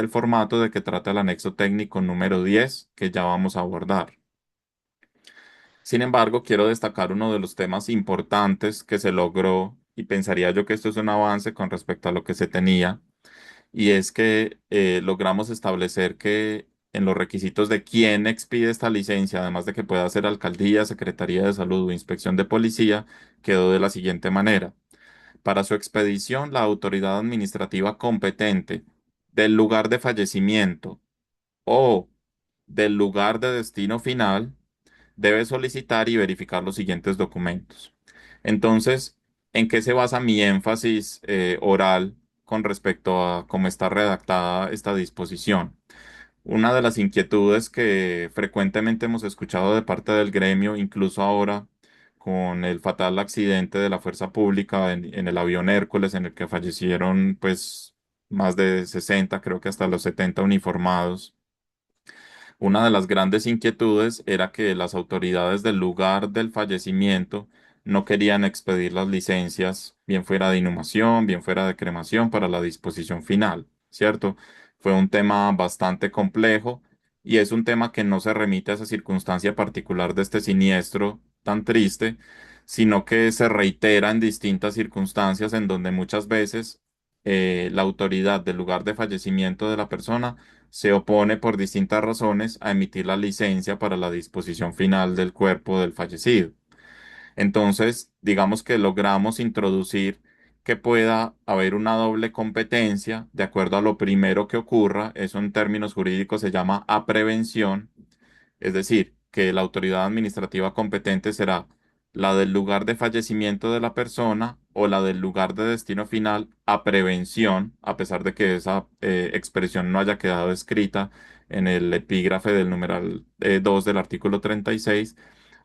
Speaker 2: el formato de que trata el anexo técnico número 10 que ya vamos a abordar. Sin embargo, quiero destacar uno de los temas importantes que se logró, y pensaría yo que esto es un avance con respecto a lo que se tenía, y es que logramos establecer que en los requisitos de quién expide esta licencia, además de que pueda ser alcaldía, Secretaría de Salud o Inspección de Policía, quedó de la siguiente manera. Para su expedición, la autoridad administrativa competente del lugar de fallecimiento o del lugar de destino final debe solicitar y verificar los siguientes documentos. Entonces, ¿en qué se basa mi énfasis oral con respecto a cómo está redactada esta disposición? Una de las inquietudes que frecuentemente hemos escuchado de parte del gremio, incluso ahora con el fatal accidente de la fuerza pública en el avión Hércules, en el que fallecieron pues más de 60, creo que hasta los 70 uniformados. Una de las grandes inquietudes era que las autoridades del lugar del fallecimiento no querían expedir las licencias, bien fuera de inhumación, bien fuera de cremación, para la disposición final, ¿cierto? Fue un tema bastante complejo y es un tema que no se remite a esa circunstancia particular de este siniestro tan triste, sino que se reitera en distintas circunstancias en donde muchas veces la autoridad del lugar de fallecimiento de la persona se opone por distintas razones a emitir la licencia para la disposición final del cuerpo del fallecido. Entonces, digamos que logramos introducir que pueda haber una doble competencia de acuerdo a lo primero que ocurra. Eso en términos jurídicos se llama aprevención, es decir, que la autoridad administrativa competente será la del lugar de fallecimiento de la persona o la del lugar de destino final a prevención, a pesar de que esa expresión no haya quedado escrita en el epígrafe del numeral 2 del artículo 36.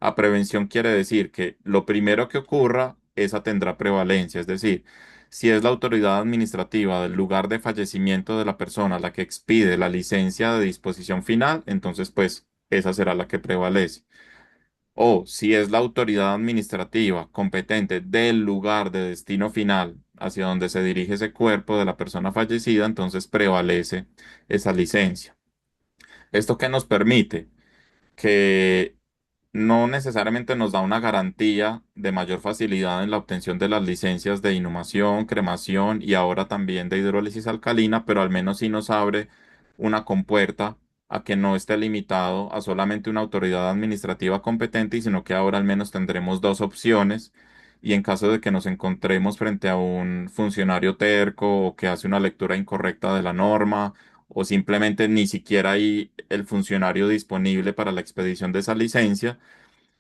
Speaker 2: A prevención quiere decir que lo primero que ocurra, esa tendrá prevalencia, es decir, si es la autoridad administrativa del lugar de fallecimiento de la persona la que expide la licencia de disposición final, entonces pues esa será la que prevalece. O si es la autoridad administrativa competente del lugar de destino final hacia donde se dirige ese cuerpo de la persona fallecida, entonces prevalece esa licencia. ¿Esto qué nos permite? Que no necesariamente nos da una garantía de mayor facilidad en la obtención de las licencias de inhumación, cremación y ahora también de hidrólisis alcalina, pero al menos sí nos abre una compuerta a que no esté limitado a solamente una autoridad administrativa competente, y sino que ahora al menos tendremos dos opciones. Y en caso de que nos encontremos frente a un funcionario terco o que hace una lectura incorrecta de la norma, o simplemente ni siquiera hay el funcionario disponible para la expedición de esa licencia,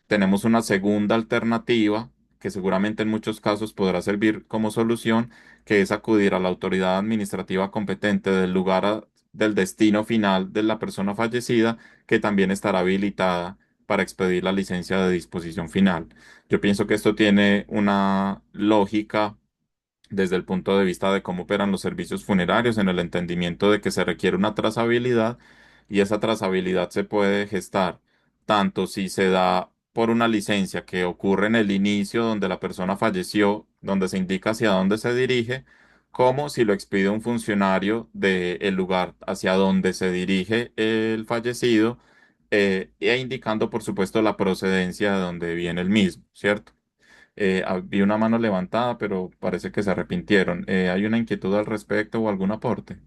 Speaker 2: tenemos una segunda alternativa que seguramente en muchos casos podrá servir como solución, que es acudir a la autoridad administrativa competente del del destino final de la persona fallecida, que también estará habilitada para expedir la licencia de disposición final. Yo pienso que esto tiene una lógica desde el punto de vista de cómo operan los servicios funerarios, en el entendimiento de que se requiere una trazabilidad, y esa trazabilidad se puede gestar tanto si se da por una licencia que ocurre en el inicio donde la persona falleció, donde se indica hacia dónde se dirige, como si lo expide un funcionario del lugar hacia donde se dirige el fallecido, e indicando, por supuesto, la procedencia de donde viene el mismo, ¿cierto? Vi una mano levantada, pero parece que se arrepintieron. ¿Hay una inquietud al respecto o algún aporte?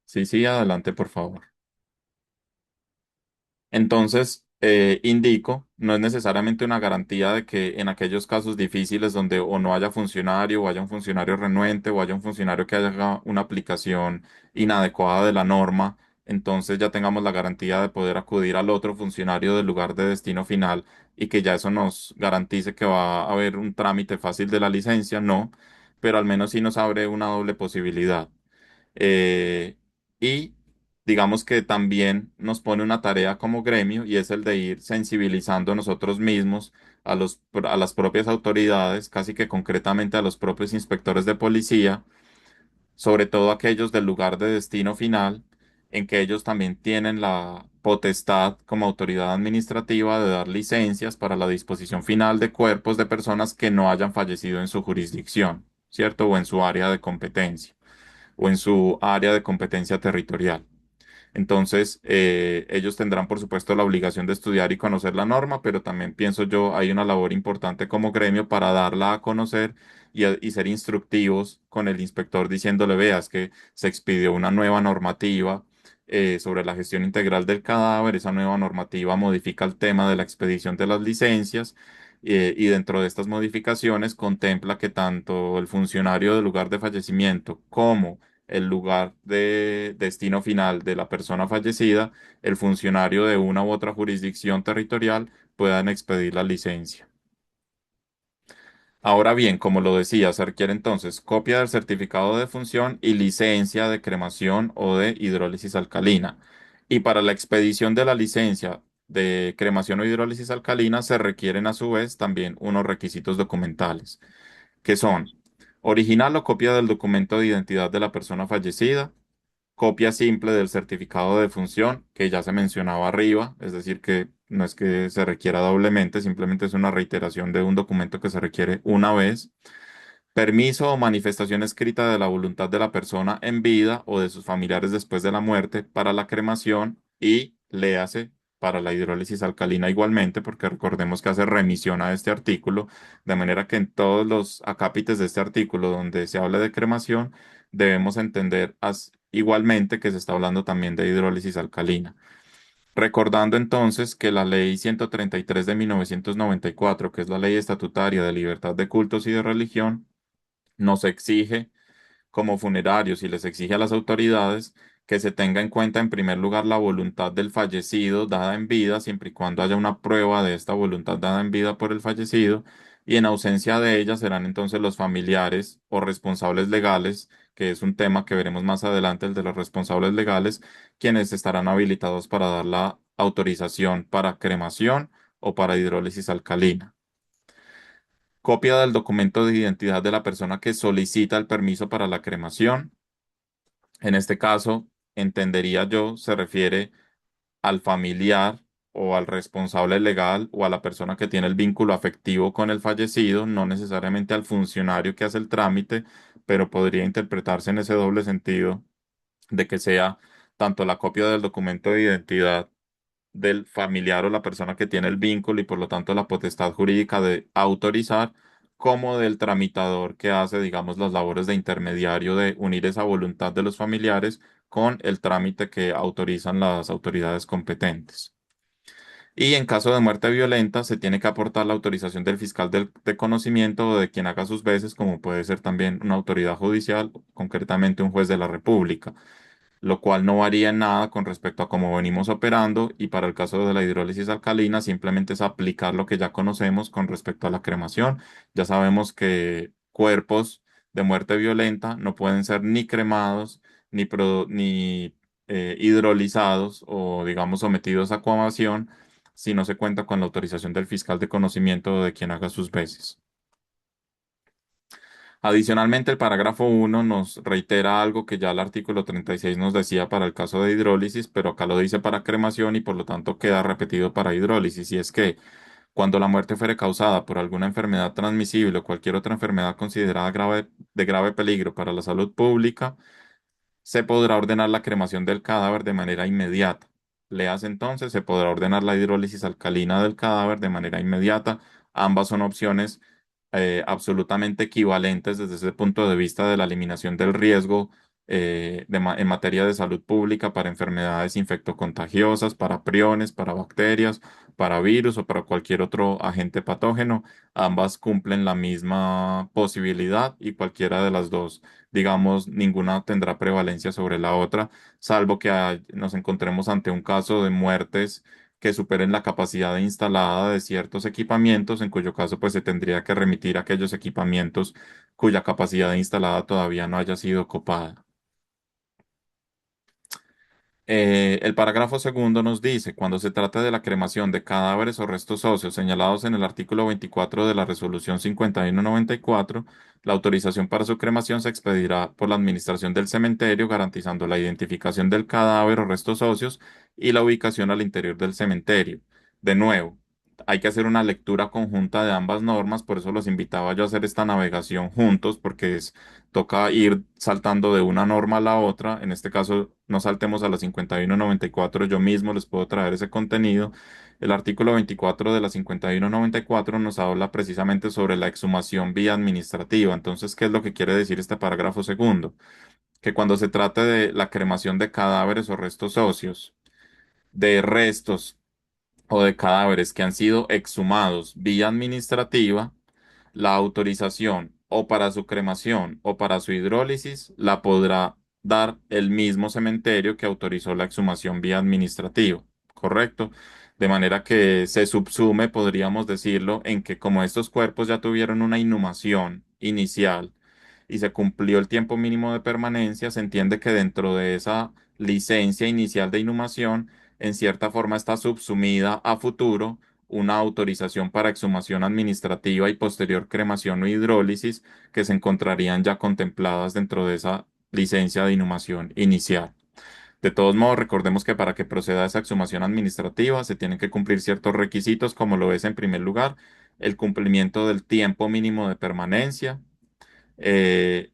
Speaker 2: Sí, sí, adelante, por favor. Entonces, indico, no es necesariamente una garantía de que en aquellos casos difíciles donde o no haya funcionario, o haya un funcionario renuente, o haya un funcionario que haga una aplicación inadecuada de la norma, entonces ya tengamos la garantía de poder acudir al otro funcionario del lugar de destino final y que ya eso nos garantice que va a haber un trámite fácil de la licencia, no, pero al menos sí nos abre una doble posibilidad. Y digamos que también nos pone una tarea como gremio, y es el de ir sensibilizando nosotros mismos a las propias autoridades, casi que concretamente a los propios inspectores de policía, sobre todo aquellos del lugar de destino final, en que ellos también tienen la potestad como autoridad administrativa de dar licencias para la disposición final de cuerpos de personas que no hayan fallecido en su jurisdicción, ¿cierto? O en su área de competencia, o en su área de competencia territorial. Entonces, ellos tendrán, por supuesto, la obligación de estudiar y conocer la norma, pero también pienso yo hay una labor importante como gremio para darla a conocer y ser instructivos con el inspector diciéndole, veas que se expidió una nueva normativa sobre la gestión integral del cadáver. Esa nueva normativa modifica el tema de la expedición de las licencias, y dentro de estas modificaciones contempla que tanto el funcionario del lugar de fallecimiento como el lugar de destino final de la persona fallecida, el funcionario de una u otra jurisdicción territorial puedan expedir la licencia. Ahora bien, como lo decía, se requiere entonces copia del certificado de función y licencia de cremación o de hidrólisis alcalina. Y para la expedición de la licencia de cremación o hidrólisis alcalina se requieren a su vez también unos requisitos documentales, que son original o copia del documento de identidad de la persona fallecida, copia simple del certificado de función, que ya se mencionaba arriba, es decir, que no es que se requiera doblemente, simplemente es una reiteración de un documento que se requiere una vez. Permiso o manifestación escrita de la voluntad de la persona en vida o de sus familiares después de la muerte para la cremación, y léase para la hidrólisis alcalina igualmente, porque recordemos que hace remisión a este artículo, de manera que en todos los acápites de este artículo donde se habla de cremación debemos entender igualmente que se está hablando también de hidrólisis alcalina. Recordando entonces que la Ley 133 de 1994, que es la ley estatutaria de libertad de cultos y de religión, nos exige como funerarios y les exige a las autoridades que se tenga en cuenta en primer lugar la voluntad del fallecido dada en vida, siempre y cuando haya una prueba de esta voluntad dada en vida por el fallecido, y en ausencia de ella serán entonces los familiares o responsables legales, que es un tema que veremos más adelante, el de los responsables legales, quienes estarán habilitados para dar la autorización para cremación o para hidrólisis alcalina. Copia del documento de identidad de la persona que solicita el permiso para la cremación. En este caso, entendería yo, se refiere al familiar o al responsable legal o a la persona que tiene el vínculo afectivo con el fallecido, no necesariamente al funcionario que hace el trámite, pero podría interpretarse en ese doble sentido de que sea tanto la copia del documento de identidad del familiar o la persona que tiene el vínculo y por lo tanto la potestad jurídica de autorizar, como del tramitador que hace, digamos, las labores de intermediario de unir esa voluntad de los familiares con el trámite que autorizan las autoridades competentes. Y en caso de muerte violenta, se tiene que aportar la autorización del fiscal de conocimiento o de quien haga sus veces, como puede ser también una autoridad judicial, concretamente un juez de la República, lo cual no varía en nada con respecto a cómo venimos operando, y para el caso de la hidrólisis alcalina simplemente es aplicar lo que ya conocemos con respecto a la cremación. Ya sabemos que cuerpos de muerte violenta no pueden ser ni cremados ni hidrolizados o digamos sometidos a coagulación si no se cuenta con la autorización del fiscal de conocimiento o de quien haga sus veces. Adicionalmente, el parágrafo 1 nos reitera algo que ya el artículo 36 nos decía para el caso de hidrólisis, pero acá lo dice para cremación y por lo tanto queda repetido para hidrólisis. Y es que cuando la muerte fuere causada por alguna enfermedad transmisible o cualquier otra enfermedad considerada de grave peligro para la salud pública, se podrá ordenar la cremación del cadáver de manera inmediata. Leas entonces, se podrá ordenar la hidrólisis alcalina del cadáver de manera inmediata. Ambas son opciones absolutamente equivalentes desde ese punto de vista de la eliminación del riesgo en materia de salud pública para enfermedades infectocontagiosas, para priones, para bacterias, para virus o para cualquier otro agente patógeno. Ambas cumplen la misma posibilidad y cualquiera de las dos, digamos, ninguna tendrá prevalencia sobre la otra, salvo que nos encontremos ante un caso de muertes que superen la capacidad instalada de ciertos equipamientos, en cuyo caso pues se tendría que remitir a aquellos equipamientos cuya capacidad instalada todavía no haya sido copada. El parágrafo segundo nos dice, cuando se trata de la cremación de cadáveres o restos óseos señalados en el artículo 24 de la Resolución 5194, la autorización para su cremación se expedirá por la administración del cementerio, garantizando la identificación del cadáver o restos óseos y la ubicación al interior del cementerio. De nuevo, hay que hacer una lectura conjunta de ambas normas, por eso los invitaba yo a hacer esta navegación juntos, porque toca ir saltando de una norma a la otra. En este caso, no saltemos a la 5194, yo mismo les puedo traer ese contenido. El artículo 24 de la 5194 nos habla precisamente sobre la exhumación vía administrativa. Entonces, ¿qué es lo que quiere decir este parágrafo segundo? Que cuando se trate de la cremación de cadáveres o restos óseos, de restos o de cadáveres que han sido exhumados vía administrativa, la autorización o para su cremación o para su hidrólisis la podrá dar el mismo cementerio que autorizó la exhumación vía administrativa, ¿correcto? De manera que se subsume, podríamos decirlo, en que como estos cuerpos ya tuvieron una inhumación inicial y se cumplió el tiempo mínimo de permanencia, se entiende que dentro de esa licencia inicial de inhumación, en cierta forma está subsumida a futuro una autorización para exhumación administrativa y posterior cremación o hidrólisis que se encontrarían ya contempladas dentro de esa licencia de inhumación inicial. De todos modos, recordemos que para que proceda esa exhumación administrativa se tienen que cumplir ciertos requisitos, como lo es en primer lugar el cumplimiento del tiempo mínimo de permanencia, eh,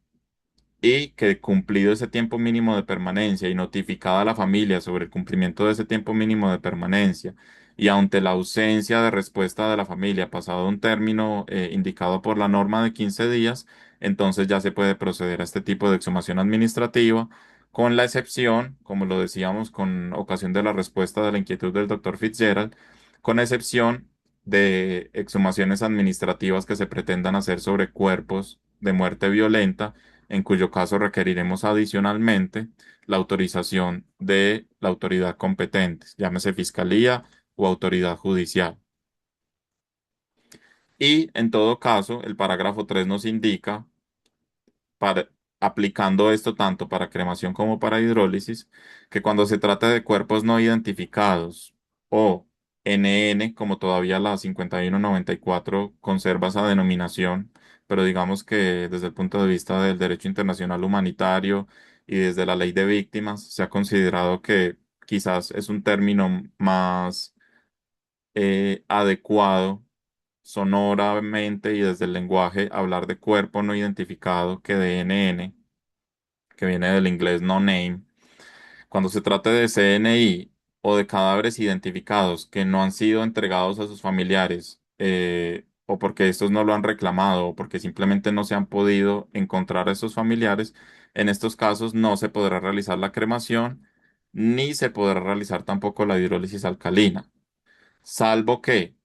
Speaker 2: y que cumplido ese tiempo mínimo de permanencia y notificada a la familia sobre el cumplimiento de ese tiempo mínimo de permanencia y ante la ausencia de respuesta de la familia pasado un término indicado por la norma de 15 días, entonces ya se puede proceder a este tipo de exhumación administrativa con la excepción, como lo decíamos con ocasión de la respuesta de la inquietud del doctor Fitzgerald, con excepción de exhumaciones administrativas que se pretendan hacer sobre cuerpos de muerte violenta, en cuyo caso requeriremos adicionalmente la autorización de la autoridad competente, llámese fiscalía o autoridad judicial. Y en todo caso, el parágrafo 3 nos indica para, aplicando esto tanto para cremación como para hidrólisis, que cuando se trata de cuerpos no identificados o NN, como todavía la 5194 conserva esa denominación, pero digamos que desde el punto de vista del derecho internacional humanitario y desde la ley de víctimas, se ha considerado que quizás es un término más adecuado sonoramente y desde el lenguaje hablar de cuerpo no identificado que de NN, que viene del inglés no name. Cuando se trate de CNI o de cadáveres identificados que no han sido entregados a sus familiares, o porque estos no lo han reclamado o porque simplemente no se han podido encontrar a esos familiares, en estos casos no se podrá realizar la cremación ni se podrá realizar tampoco la hidrólisis alcalina, salvo que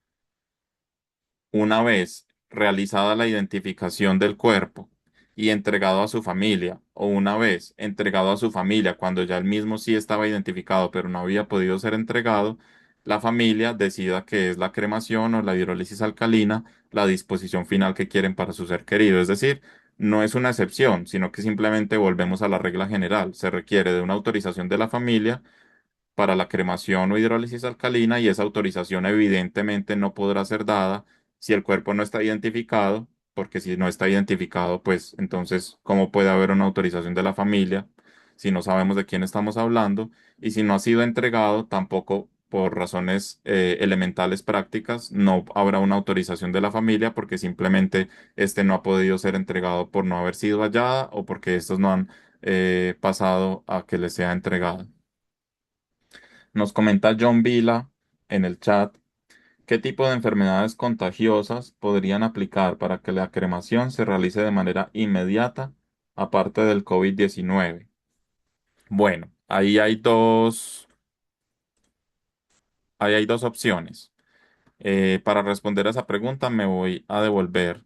Speaker 2: una vez realizada la identificación del cuerpo y entregado a su familia, o una vez entregado a su familia cuando ya el mismo sí estaba identificado pero no había podido ser entregado, la familia decida que es la cremación o la hidrólisis alcalina la disposición final que quieren para su ser querido. Es decir, no es una excepción, sino que simplemente volvemos a la regla general. Se requiere de una autorización de la familia para la cremación o hidrólisis alcalina y esa autorización evidentemente no podrá ser dada si el cuerpo no está identificado, porque si no está identificado, pues entonces, ¿cómo puede haber una autorización de la familia si no sabemos de quién estamos hablando? Y si no ha sido entregado, tampoco por razones elementales prácticas, no habrá una autorización de la familia porque simplemente este no ha podido ser entregado por no haber sido hallada o porque estos no han pasado a que les sea entregado. Nos comenta John Vila en el chat, ¿qué tipo de enfermedades contagiosas podrían aplicar para que la cremación se realice de manera inmediata, aparte del COVID-19? Bueno, ahí hay dos opciones. Para responder a esa pregunta me voy a devolver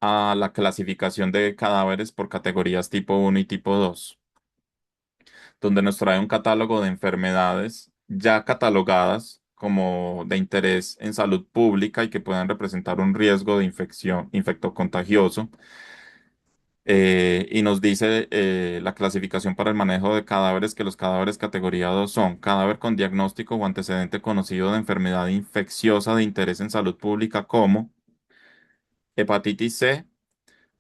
Speaker 2: a la clasificación de cadáveres por categorías tipo 1 y tipo 2, donde nos trae un catálogo de enfermedades ya catalogadas como de interés en salud pública y que puedan representar un riesgo de infección, infectocontagioso. Y nos dice la clasificación para el manejo de cadáveres que los cadáveres categoría 2 son cadáver con diagnóstico o antecedente conocido de enfermedad infecciosa de interés en salud pública como hepatitis C,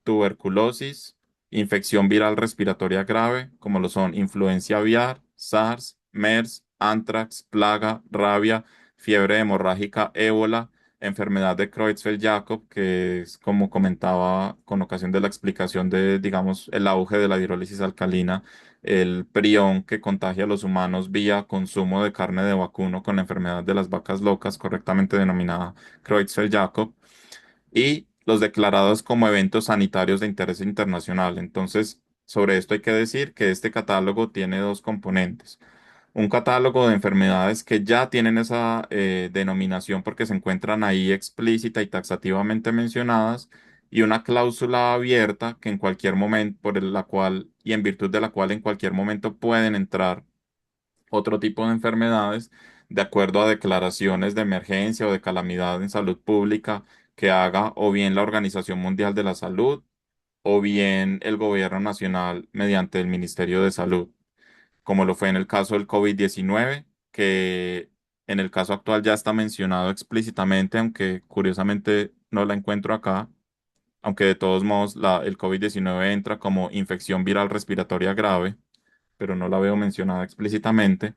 Speaker 2: tuberculosis, infección viral respiratoria grave, como lo son influencia aviar, SARS, MERS, anthrax, plaga, rabia, fiebre hemorrágica, ébola, enfermedad de Creutzfeldt-Jakob, que es como comentaba con ocasión de la explicación de, digamos, el auge de la hidrólisis alcalina, el prión que contagia a los humanos vía consumo de carne de vacuno con la enfermedad de las vacas locas, correctamente denominada Creutzfeldt-Jakob y los declarados como eventos sanitarios de interés internacional. Entonces, sobre esto hay que decir que este catálogo tiene dos componentes. Un catálogo de enfermedades que ya tienen esa denominación porque se encuentran ahí explícita y taxativamente mencionadas y una cláusula abierta que en cualquier momento, la cual y en virtud de la cual en cualquier momento pueden entrar otro tipo de enfermedades de acuerdo a declaraciones de emergencia o de calamidad en salud pública que haga o bien la Organización Mundial de la Salud o bien el gobierno nacional mediante el Ministerio de Salud, como lo fue en el caso del COVID-19, que en el caso actual ya está mencionado explícitamente, aunque curiosamente no la encuentro acá, aunque de todos modos el COVID-19 entra como infección viral respiratoria grave, pero no la veo mencionada explícitamente.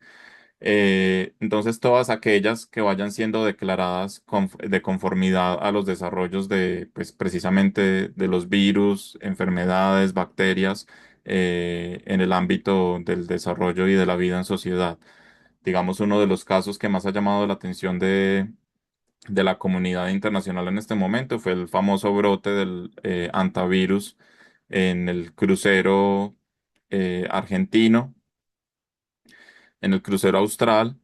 Speaker 2: Entonces, todas aquellas que vayan siendo declaradas de conformidad a los desarrollos de, pues, precisamente de los virus, enfermedades, bacterias, en el ámbito del desarrollo y de la vida en sociedad. Digamos, uno de los casos que más ha llamado la atención de la comunidad internacional en este momento. Fue el famoso brote del antivirus en el crucero argentino, en el crucero austral,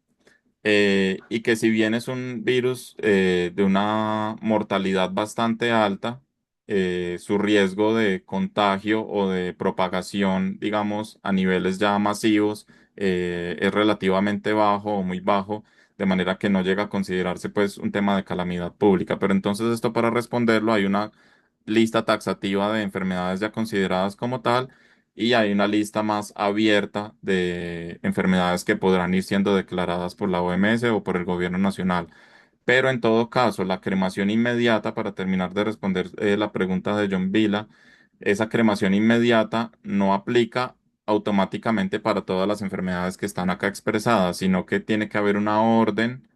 Speaker 2: y que si bien es un virus de una mortalidad bastante alta, su riesgo de contagio o de propagación, digamos, a niveles ya masivos, es relativamente bajo o muy bajo, de manera que no llega a considerarse pues un tema de calamidad pública. Pero entonces esto, para responderlo, hay una lista taxativa de enfermedades ya consideradas como tal, y hay una lista más abierta de enfermedades que podrán ir siendo declaradas por la OMS o por el gobierno nacional. Pero en todo caso, la cremación inmediata, para terminar de responder la pregunta de John Vila, esa cremación inmediata no aplica automáticamente para todas las enfermedades que están acá expresadas, sino que tiene que haber una orden,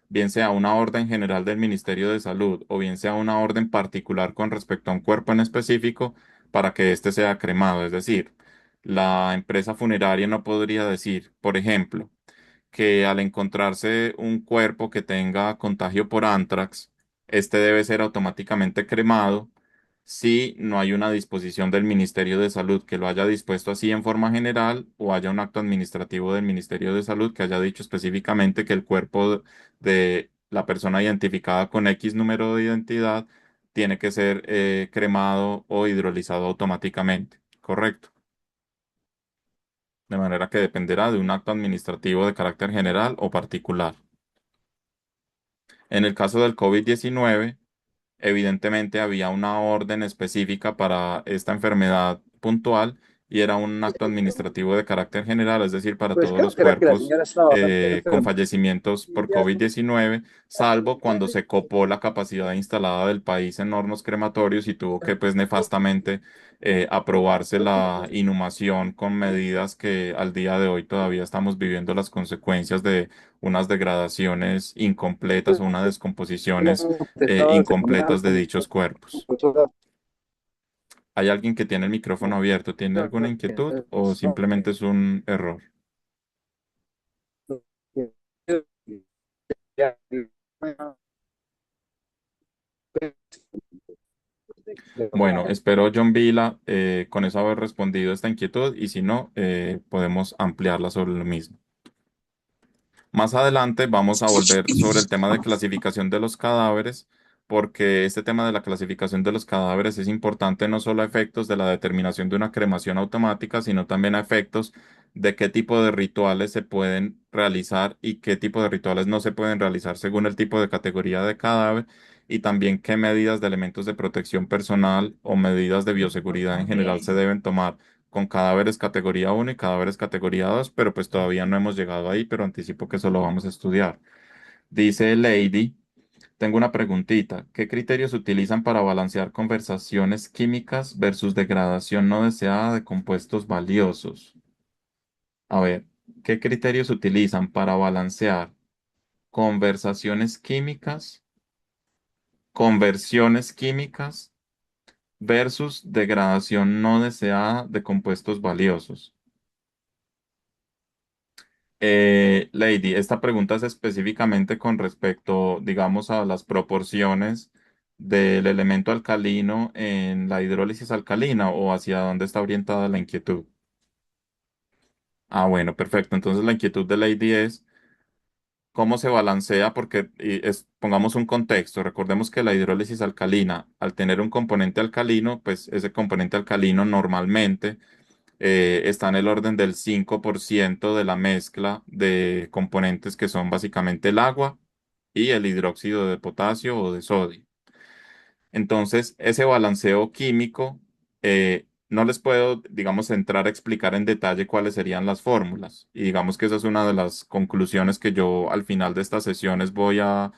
Speaker 2: bien sea una orden general del Ministerio de Salud o bien sea una orden particular con respecto a un cuerpo en específico, para que éste sea cremado. Es decir, la empresa funeraria no podría decir, por ejemplo, que al encontrarse un cuerpo que tenga contagio por anthrax, este debe ser automáticamente cremado si no hay una disposición del Ministerio de Salud que lo haya dispuesto así en forma general, o haya un acto administrativo del Ministerio de Salud que haya dicho específicamente que el cuerpo de la persona identificada con X número de identidad tiene que ser cremado o hidrolizado automáticamente. Correcto. De manera que dependerá de un acto administrativo de carácter general o particular. En el caso del COVID-19, evidentemente había una orden específica para esta enfermedad puntual, y era un acto administrativo de carácter general, es decir, para
Speaker 5: Pues
Speaker 2: todos
Speaker 5: creo
Speaker 2: los
Speaker 5: que era que la
Speaker 2: cuerpos
Speaker 5: señora estaba bastante
Speaker 2: con
Speaker 5: enferma.
Speaker 2: fallecimientos
Speaker 5: Y
Speaker 2: por
Speaker 5: ya no
Speaker 2: COVID-19, salvo cuando se copó la capacidad instalada del país en hornos crematorios y tuvo que, pues, nefastamente aprobarse la inhumación con medidas que al día de hoy todavía estamos viviendo las consecuencias de unas degradaciones incompletas o unas descomposiciones
Speaker 5: estaba
Speaker 2: incompletas
Speaker 5: sembrando
Speaker 2: de
Speaker 5: como
Speaker 2: dichos cuerpos.
Speaker 5: profesora.
Speaker 2: ¿Hay alguien que tiene el micrófono abierto? ¿Tiene alguna inquietud o simplemente es un error? Bueno, espero, John Vila, con eso haber respondido esta inquietud, y si no, podemos ampliarla sobre lo mismo. Más adelante vamos a volver sobre el tema de clasificación de los cadáveres, porque este tema de la clasificación de los cadáveres es importante no solo a efectos de la determinación de una cremación automática, sino también a efectos de qué tipo de rituales se pueden realizar y qué tipo de rituales no se pueden realizar según el tipo de categoría de cadáver, y también qué medidas de elementos de protección personal o medidas de bioseguridad en general se deben tomar con cadáveres categoría 1 y cadáveres categoría 2, pero pues todavía no hemos llegado ahí, pero anticipo que eso lo vamos a estudiar. Dice Lady, tengo una preguntita. ¿Qué criterios utilizan para balancear conversaciones químicas versus degradación no deseada de compuestos valiosos? A ver, ¿qué criterios utilizan para balancear conversaciones químicas, conversiones químicas versus degradación no deseada de compuestos valiosos? Lady, esta pregunta es específicamente con respecto, digamos, a las proporciones del elemento alcalino en la hidrólisis alcalina, o hacia dónde está orientada la inquietud. Ah, bueno, perfecto. Entonces la inquietud de Lady es cómo se balancea, porque pongamos un contexto. Recordemos que la hidrólisis alcalina, al tener un componente alcalino, pues ese componente alcalino normalmente está en el orden del 5% de la mezcla de componentes que son básicamente el agua y el hidróxido de potasio o de sodio. Entonces, ese balanceo químico, no les puedo, digamos, entrar a explicar en detalle cuáles serían las fórmulas. Y digamos que esa es una de las conclusiones que yo al final de estas sesiones voy a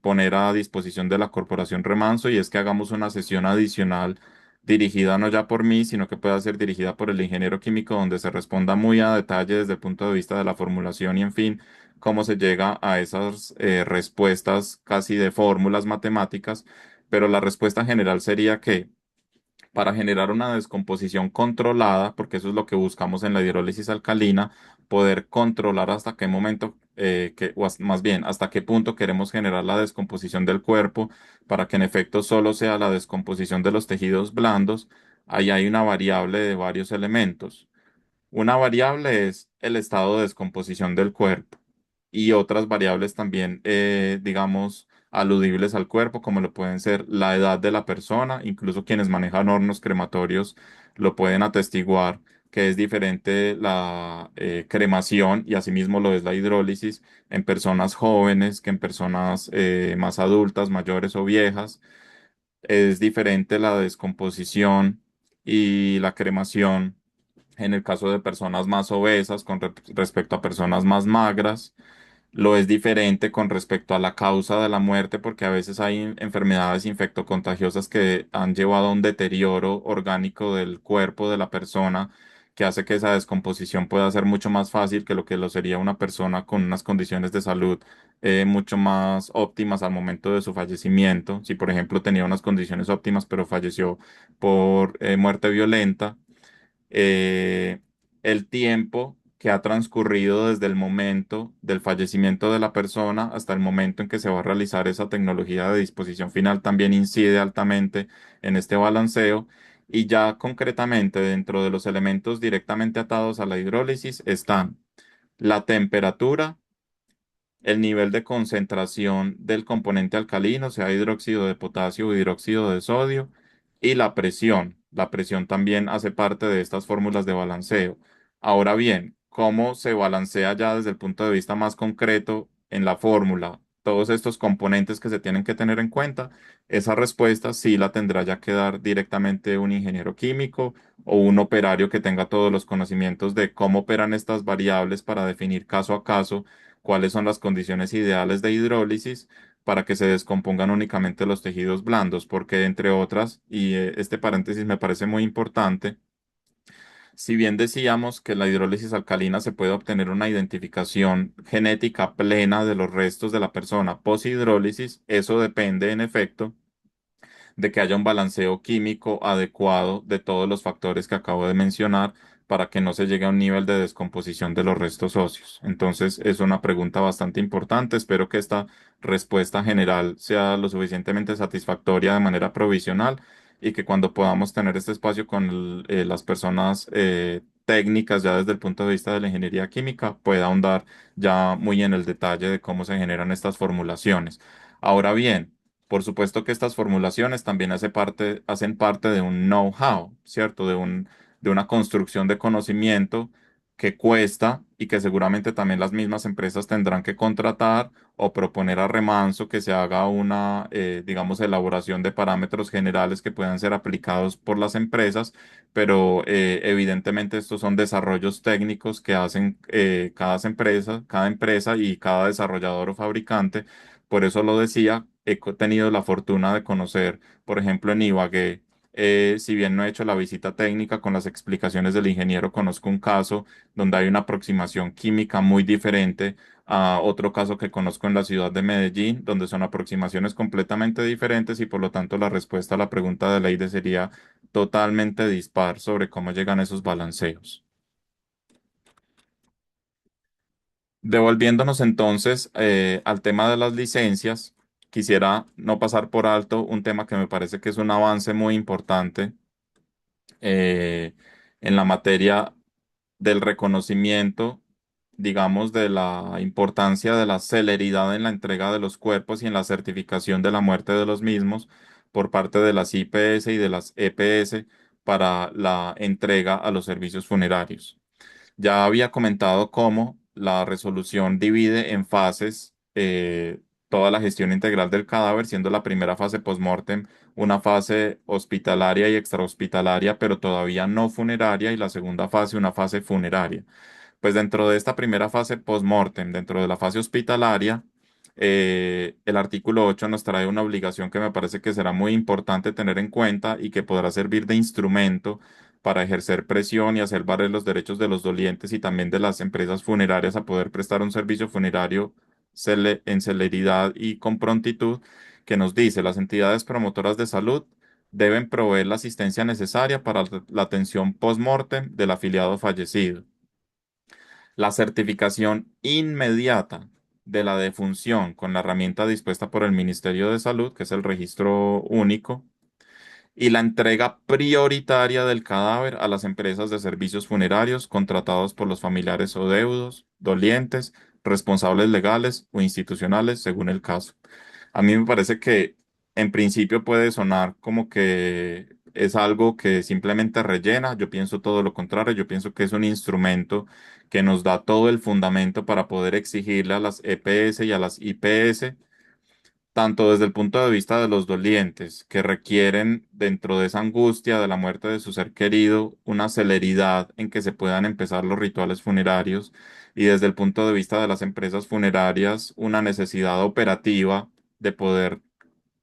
Speaker 2: poner a disposición de la Corporación Remanso, y es que hagamos una sesión adicional dirigida no ya por mí, sino que pueda ser dirigida por el ingeniero químico, donde se responda muy a detalle desde el punto de vista de la formulación y, en fin, cómo se llega a esas respuestas casi de fórmulas matemáticas. Pero la respuesta general sería que para generar una descomposición controlada, porque eso es lo que buscamos en la hidrólisis alcalina, poder controlar hasta qué momento más bien, hasta qué punto queremos generar la descomposición del cuerpo para que en efecto solo sea la descomposición de los tejidos blandos. Ahí hay una variable de varios elementos. Una variable es el estado de descomposición del cuerpo y otras variables también, digamos, aludibles al cuerpo, como lo pueden ser la edad de la persona, incluso quienes manejan hornos crematorios lo pueden atestiguar, que es diferente la cremación y asimismo lo es la hidrólisis en personas jóvenes que en personas más adultas, mayores o viejas. Es diferente la descomposición y la cremación en el caso de personas más obesas con respecto a personas más magras. Lo es diferente con respecto a la causa de la muerte, porque a veces hay enfermedades infectocontagiosas que han llevado a un deterioro orgánico del cuerpo de la persona, que hace que esa descomposición pueda ser mucho más fácil que lo sería una persona con unas condiciones de salud mucho más óptimas al momento de su fallecimiento. Si, por ejemplo, tenía unas condiciones óptimas, pero falleció por muerte violenta, eh, el tiempo que ha transcurrido desde el momento del fallecimiento de la persona hasta el momento en que se va a realizar esa tecnología de disposición final también incide altamente en este balanceo. Y ya concretamente dentro de los elementos directamente atados a la hidrólisis están la temperatura, el nivel de concentración del componente alcalino, sea hidróxido de potasio o hidróxido de sodio, y la presión. La presión también hace parte de estas fórmulas de balanceo. Ahora bien, ¿cómo se balancea ya desde el punto de vista más concreto en la fórmula? Todos estos componentes que se tienen que tener en cuenta, esa respuesta sí la tendrá ya que dar directamente un ingeniero químico o un operario que tenga todos los conocimientos de cómo operan estas variables para definir caso a caso cuáles son las condiciones ideales de hidrólisis para que se descompongan únicamente los tejidos blandos, porque entre otras, y este paréntesis me parece muy importante, si bien decíamos que la hidrólisis alcalina se puede obtener una identificación genética plena de los restos de la persona post-hidrólisis, eso depende en efecto de que haya un balanceo químico adecuado de todos los factores que acabo de mencionar para que no se llegue a un nivel de descomposición de los restos óseos. Entonces, es una pregunta bastante importante. Espero que esta respuesta general sea lo suficientemente satisfactoria de manera provisional y que cuando podamos tener este espacio con las personas técnicas ya desde el punto de vista de la ingeniería química pueda ahondar ya muy en el detalle de cómo se generan estas formulaciones. Ahora bien, por supuesto que estas formulaciones también hacen parte de un know-how, ¿cierto? De una construcción de conocimiento que cuesta y que seguramente también las mismas empresas tendrán que contratar o proponer a remanso que se haga una, digamos, elaboración de parámetros generales que puedan ser aplicados por las empresas, pero evidentemente estos son desarrollos técnicos que hacen cada empresa y cada desarrollador o fabricante. Por eso lo decía, tenido la fortuna de conocer, por ejemplo, en Ibagué, si bien no he hecho la visita técnica con las explicaciones del ingeniero, conozco un caso donde hay una aproximación química muy diferente a otro caso que conozco en la ciudad de Medellín, donde son aproximaciones completamente diferentes y por lo tanto la respuesta a la pregunta de Leide sería totalmente dispar sobre cómo llegan esos balanceos. Devolviéndonos entonces al tema de las licencias, quisiera no pasar por alto un tema que me parece que es un avance muy importante eh, en la materia del reconocimiento, digamos, de la importancia de la celeridad en la entrega de los cuerpos y en la certificación de la muerte de los mismos por parte de las IPS y de las EPS para la entrega a los servicios funerarios. Ya había comentado cómo la resolución divide en fases toda la gestión integral del cadáver, siendo la primera fase postmortem una fase hospitalaria y extrahospitalaria, pero todavía no funeraria, y la segunda fase una fase funeraria. Pues dentro de esta primera fase postmortem, dentro de la fase hospitalaria, el artículo 8 nos trae una obligación que me parece que será muy importante tener en cuenta y que podrá servir de instrumento para ejercer presión y hacer valer los derechos de los dolientes y también de las empresas funerarias a poder prestar un servicio funerario en celeridad y con prontitud, que nos dice las entidades promotoras de salud deben proveer la asistencia necesaria para la atención post-mortem del afiliado fallecido. La certificación inmediata de la defunción con la herramienta dispuesta por el Ministerio de Salud, que es el registro único, y la entrega prioritaria del cadáver a las empresas de servicios funerarios contratados por los familiares o deudos, dolientes, responsables legales o institucionales, según el caso. A mí me parece que en principio puede sonar como que es algo que simplemente rellena. Yo pienso todo lo contrario. Yo pienso que es un instrumento que nos da todo el fundamento para poder exigirle a las EPS y a las IPS, tanto desde el punto de vista de los dolientes, que requieren dentro de esa angustia de la muerte de su ser querido una celeridad en que se puedan empezar los rituales funerarios, y desde el punto de vista de las empresas funerarias una necesidad operativa de poder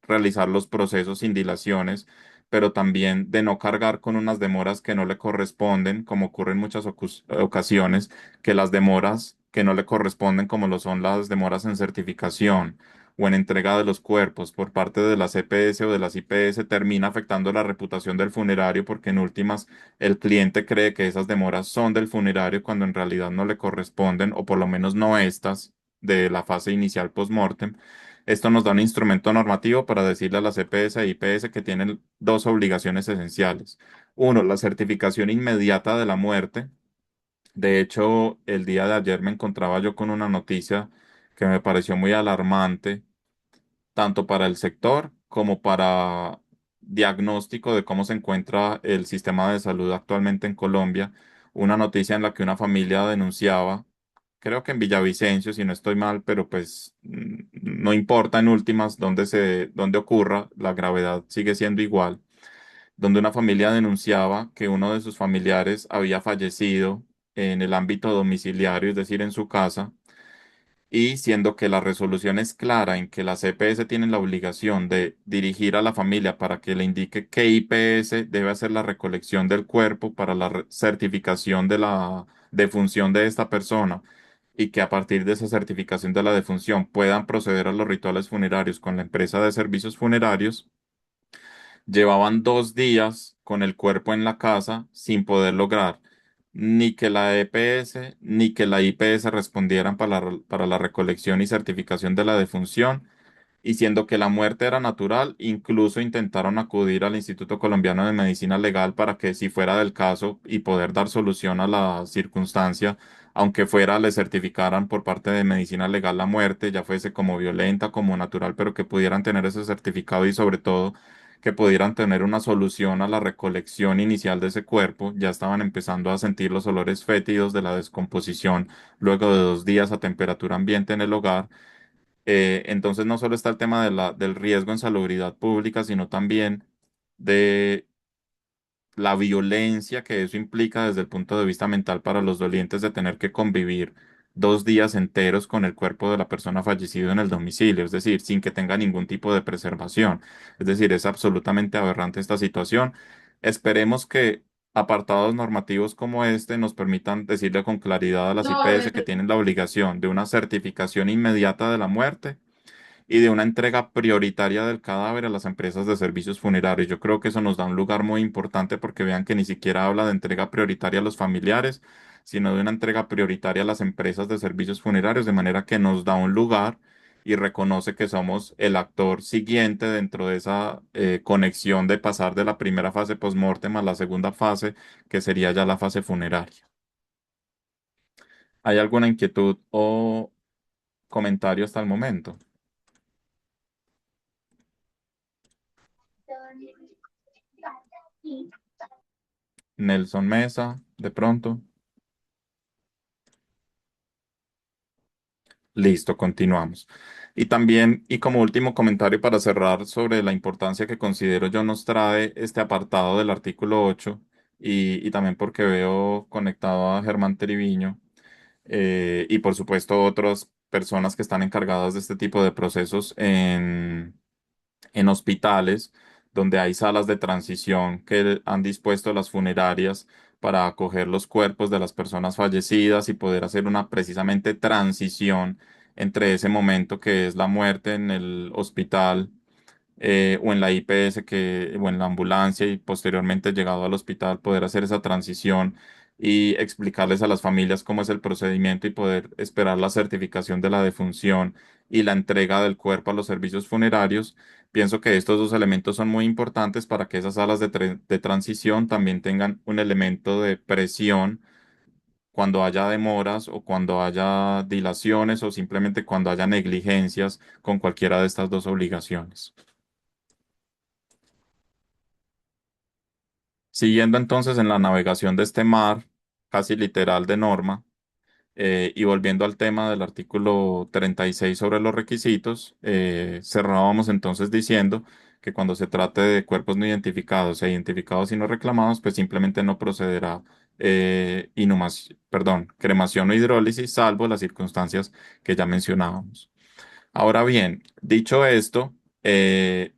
Speaker 2: realizar los procesos sin dilaciones, pero también de no cargar con unas demoras que no le corresponden, como ocurre en muchas ocasiones, que las demoras que no le corresponden, como lo son las demoras en certificación o en entrega de los cuerpos por parte de las EPS o de las IPS, termina afectando la reputación del funerario, porque en últimas el cliente cree que esas demoras son del funerario cuando en realidad no le corresponden, o por lo menos no estas de la fase inicial post-mortem. Esto nos da un instrumento normativo para decirle a las EPS e IPS que tienen dos obligaciones esenciales. Uno, la certificación inmediata de la muerte. De hecho, el día de ayer me encontraba yo con una noticia que me pareció muy alarmante, tanto para el sector como para diagnóstico de cómo se encuentra el sistema de salud actualmente en Colombia. Una noticia en la que una familia denunciaba, creo que en Villavicencio, si no estoy mal, pero pues no importa en últimas dónde ocurra, la gravedad sigue siendo igual, donde una familia denunciaba que uno de sus familiares había fallecido en el ámbito domiciliario, es decir, en su casa, y siendo que la resolución es clara en que las EPS tienen la obligación de dirigir a la familia para que le indique qué IPS debe hacer la recolección del cuerpo para la certificación de la defunción de esta persona, y que a partir de esa certificación de la defunción puedan proceder a los rituales funerarios con la empresa de servicios funerarios. Llevaban 2 días con el cuerpo en la casa sin poder lograr ni que la EPS ni que la IPS respondieran para la recolección y certificación de la defunción, y siendo que la muerte era natural, incluso intentaron acudir al Instituto Colombiano de Medicina Legal para que, si fuera del caso y poder dar solución a la circunstancia, aunque fuera, le certificaran por parte de Medicina Legal la muerte, ya fuese como violenta, como natural, pero que pudieran tener ese certificado, y sobre todo que pudieran tener una solución a la recolección inicial de ese cuerpo. Ya estaban empezando a sentir los olores fétidos de la descomposición luego de 2 días a temperatura ambiente en el hogar. Entonces no solo está el tema del riesgo en salubridad pública, sino también de la violencia que eso implica desde el punto de vista mental para los dolientes, de tener que convivir 2 días enteros con el cuerpo de la persona fallecida en el domicilio, es decir, sin que tenga ningún tipo de preservación. Es decir, es absolutamente aberrante esta situación. Esperemos que apartados normativos como este nos permitan decirle con claridad a las IPS que tienen la obligación de una certificación inmediata de la muerte y de una entrega prioritaria del cadáver a las empresas de servicios funerarios. Yo creo que eso nos da un lugar muy importante, porque vean que ni siquiera habla de entrega prioritaria a los familiares, sino de una entrega prioritaria a las empresas de servicios funerarios, de manera que nos da un lugar y reconoce que somos el actor siguiente dentro de esa conexión de pasar de la primera fase post-mortem a la segunda fase, que sería ya la fase funeraria. ¿Hay alguna inquietud o comentario hasta el momento? Nelson Mesa, de pronto. Listo, continuamos. Y también, y como último comentario para cerrar, sobre la importancia que considero yo nos trae este apartado del artículo 8, y también porque veo conectado a Germán Triviño, y por supuesto otras personas que están encargadas de este tipo de procesos en hospitales, donde hay salas de transición que han dispuesto las funerarias para acoger los cuerpos de las personas fallecidas y poder hacer una precisamente transición entre ese momento que es la muerte en el hospital, o en la IPS, o en la ambulancia, y posteriormente llegado al hospital poder hacer esa transición y explicarles a las familias cómo es el procedimiento y poder esperar la certificación de la defunción y la entrega del cuerpo a los servicios funerarios. Pienso que estos dos elementos son muy importantes para que esas salas de transición también tengan un elemento de presión cuando haya demoras o cuando haya dilaciones o simplemente cuando haya negligencias con cualquiera de estas dos obligaciones. Siguiendo entonces en la navegación de este mar, casi literal de norma, y volviendo al tema del artículo 36 sobre los requisitos, cerrábamos entonces diciendo que cuando se trate de cuerpos no identificados e identificados y no reclamados, pues simplemente no procederá cremación o hidrólisis, salvo las circunstancias que ya mencionábamos. Ahora bien, dicho esto,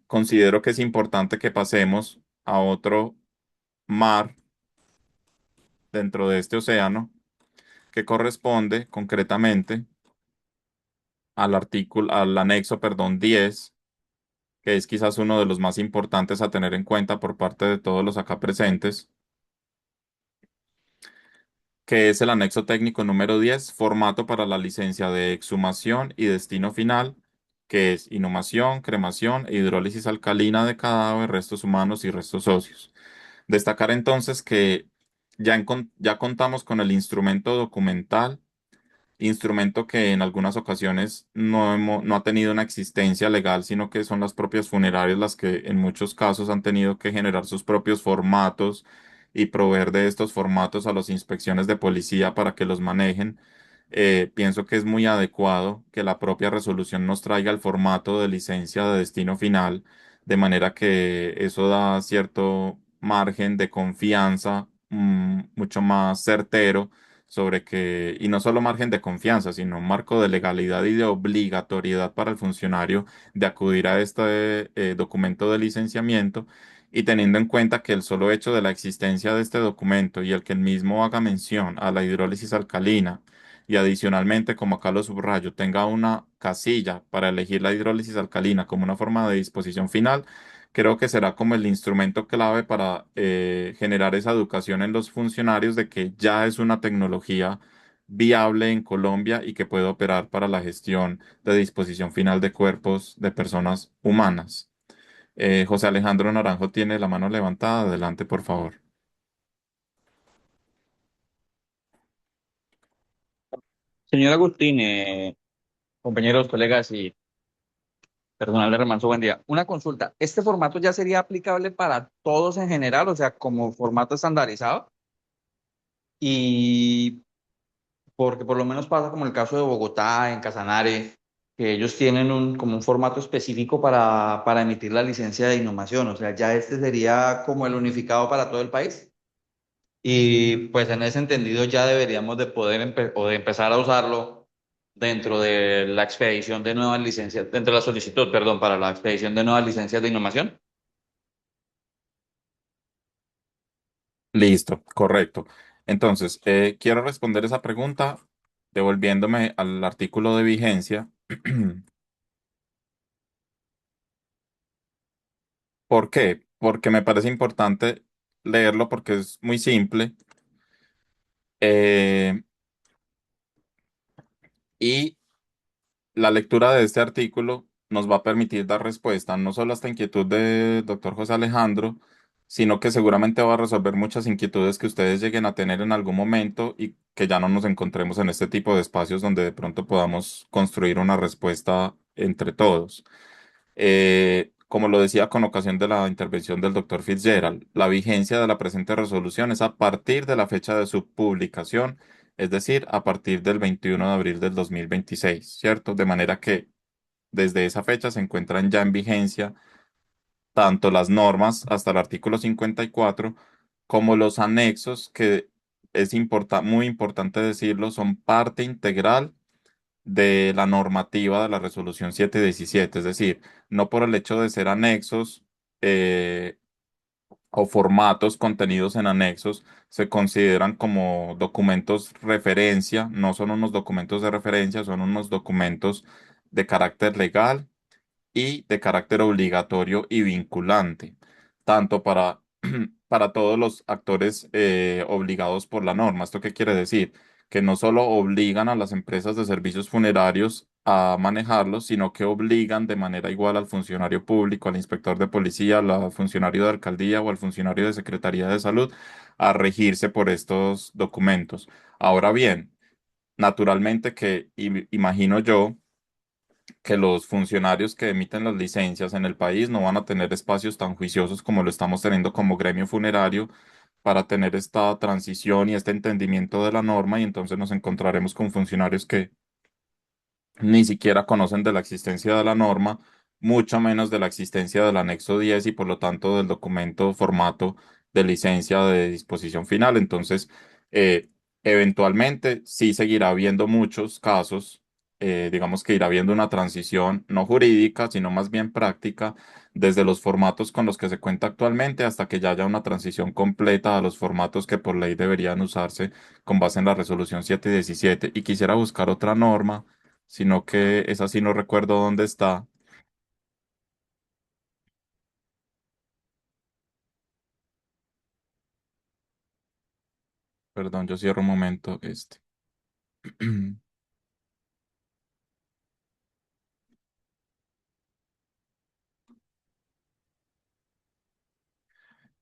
Speaker 2: considero que es importante que pasemos a otro mar dentro de este océano que corresponde concretamente al anexo, perdón, 10, que es quizás uno de los más importantes a tener en cuenta por parte de todos los acá presentes, que es el anexo técnico número 10, formato para la licencia de exhumación y destino final, que es inhumación, cremación e hidrólisis alcalina de cadáveres, restos humanos y restos óseos. Destacar entonces que ya contamos con el instrumento documental, instrumento que en algunas ocasiones no ha tenido una existencia legal, sino que son las propias funerarias las que en muchos casos han tenido que generar sus propios formatos y proveer de estos formatos a las inspecciones de policía para que los manejen. Pienso que es muy adecuado que la propia resolución nos traiga el formato de licencia de destino final, de manera que eso da cierto margen de confianza, mucho más certero sobre que, y no solo margen de confianza, sino un marco de legalidad y de obligatoriedad para el funcionario de acudir a este documento de licenciamiento, y teniendo en cuenta que el solo hecho de la existencia de este documento y el que el mismo haga mención a la hidrólisis alcalina y adicionalmente, como acá lo subrayo, tenga una casilla para elegir la hidrólisis alcalina como una forma de disposición final, creo que será como el instrumento clave para generar esa educación en los funcionarios de que ya es una tecnología viable en Colombia y que puede operar para la gestión de disposición final de cuerpos de personas humanas. José Alejandro Naranjo tiene la mano levantada. Adelante, por favor.
Speaker 5: Señor Agustín, compañeros, colegas y personal de Remanso, buen día. Una consulta, ¿este formato ya sería aplicable para todos en general, o sea, como formato estandarizado? Y porque por lo menos pasa como el caso de Bogotá, en Casanare, que ellos tienen como un formato específico para emitir la licencia de inhumación, o sea, ya este sería como el unificado para todo el país. Y pues en ese entendido ya deberíamos de poder o de empezar a usarlo dentro de la expedición de nuevas licencias, dentro de la solicitud, perdón, para la expedición de nuevas licencias de innovación.
Speaker 2: Listo, correcto. Entonces, quiero responder esa pregunta devolviéndome al artículo de vigencia. ¿Por qué? Porque me parece importante leerlo porque es muy simple, eh, y la lectura de este artículo nos va a permitir dar respuesta no solo a esta inquietud de doctor José Alejandro, sino que seguramente va a resolver muchas inquietudes que ustedes lleguen a tener en algún momento y que ya no nos encontremos en este tipo de espacios donde de pronto podamos construir una respuesta entre todos. Como lo decía con ocasión de la intervención del doctor Fitzgerald, la vigencia de la presente resolución es a partir de la fecha de su publicación, es decir, a partir del 21 de abril del 2026, ¿cierto? De manera que desde esa fecha se encuentran ya en vigencia tanto las normas hasta el artículo 54 como los anexos que muy importante decirlo, son parte integral de la normativa de la resolución 717, es decir, no por el hecho de ser anexos eh, o formatos contenidos en anexos se consideran como documentos referencia, no son unos documentos de referencia, son unos documentos de carácter legal y de carácter obligatorio y vinculante, tanto para para todos los actores obligados por la norma. ¿Esto qué quiere decir? Que no solo obligan a las empresas de servicios funerarios a manejarlos, sino que obligan de manera igual al funcionario público, al inspector de policía, al funcionario de alcaldía o al funcionario de Secretaría de Salud a regirse por estos documentos. Ahora bien, naturalmente que imagino yo que los funcionarios que emiten las licencias en el país no van a tener espacios tan juiciosos como lo estamos teniendo como gremio funerario para tener esta transición y este entendimiento de la norma, y entonces nos encontraremos con funcionarios que ni siquiera conocen de la existencia de la norma, mucho menos de la existencia del anexo 10 y por lo tanto del documento formato de licencia de disposición final. Entonces, eh, eventualmente sí seguirá habiendo muchos casos, digamos que irá habiendo una transición no jurídica, sino más bien práctica, desde los formatos con los que se cuenta actualmente hasta que ya haya una transición completa a los formatos que por ley deberían usarse con base en la resolución 717. Y quisiera buscar otra norma, sino que esa sí no recuerdo dónde está. Perdón, yo cierro un momento este.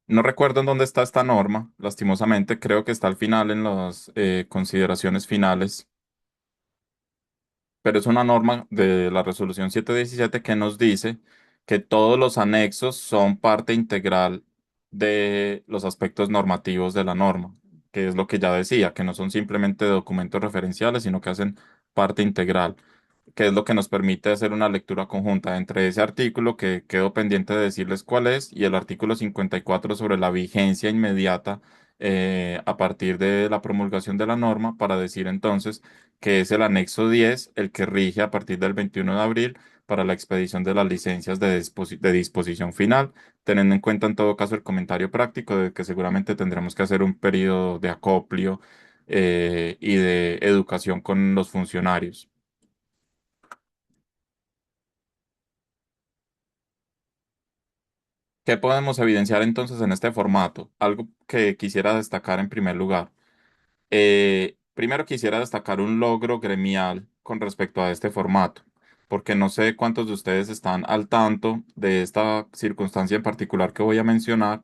Speaker 2: No recuerdo en dónde está esta norma, lastimosamente, creo que está al final en las consideraciones finales, pero es una norma de la resolución 717 que nos dice que todos los anexos son parte integral de los aspectos normativos de la norma, que es lo que ya decía, que no son simplemente documentos referenciales, sino que hacen parte integral, que es lo que nos permite hacer una lectura conjunta entre ese artículo que quedo pendiente de decirles cuál es y el artículo 54 sobre la vigencia inmediata a partir de la promulgación de la norma, para decir entonces que es el anexo 10 el que rige a partir del 21 de abril para la expedición de las licencias de disposición final, teniendo en cuenta en todo caso el comentario práctico de que seguramente tendremos que hacer un periodo de acopio y de educación con los funcionarios. ¿Qué podemos evidenciar entonces en este formato? Algo que quisiera destacar en primer lugar. Primero quisiera destacar un logro gremial con respecto a este formato, porque no sé cuántos de ustedes están al tanto de esta circunstancia en particular que voy a mencionar,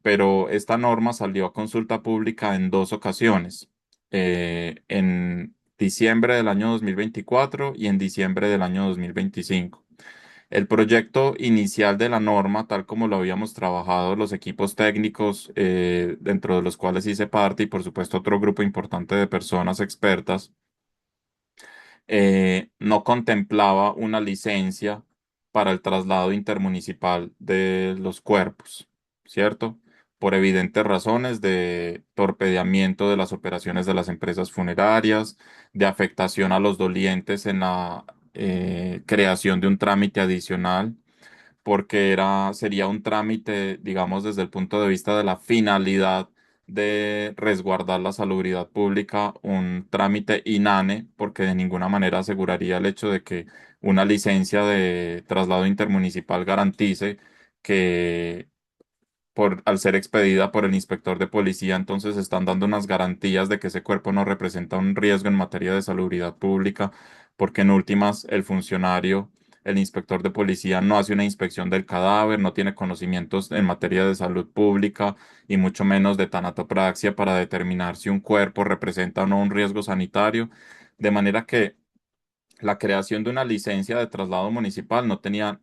Speaker 2: pero esta norma salió a consulta pública en dos ocasiones, en diciembre del año 2024 y en diciembre del año 2025. El proyecto inicial de la norma, tal como lo habíamos trabajado los equipos técnicos, dentro de los cuales hice parte, y por supuesto otro grupo importante de personas expertas, no contemplaba una licencia para el traslado intermunicipal de los cuerpos, ¿cierto? Por evidentes razones de torpedeamiento de las operaciones de las empresas funerarias, de afectación a los dolientes en la creación de un trámite adicional, porque sería un trámite, digamos, desde el punto de vista de la finalidad de resguardar la salubridad pública, un trámite inane, porque de ninguna manera aseguraría el hecho de que una licencia de traslado intermunicipal garantice que al ser expedida por el inspector de policía, entonces están dando unas garantías de que ese cuerpo no representa un riesgo en materia de salubridad pública, porque en últimas el funcionario, el inspector de policía, no hace una inspección del cadáver, no tiene conocimientos en materia de salud pública y mucho menos de tanatopraxia para determinar si un cuerpo representa o no un riesgo sanitario, de manera que la creación de una licencia de traslado municipal no tenía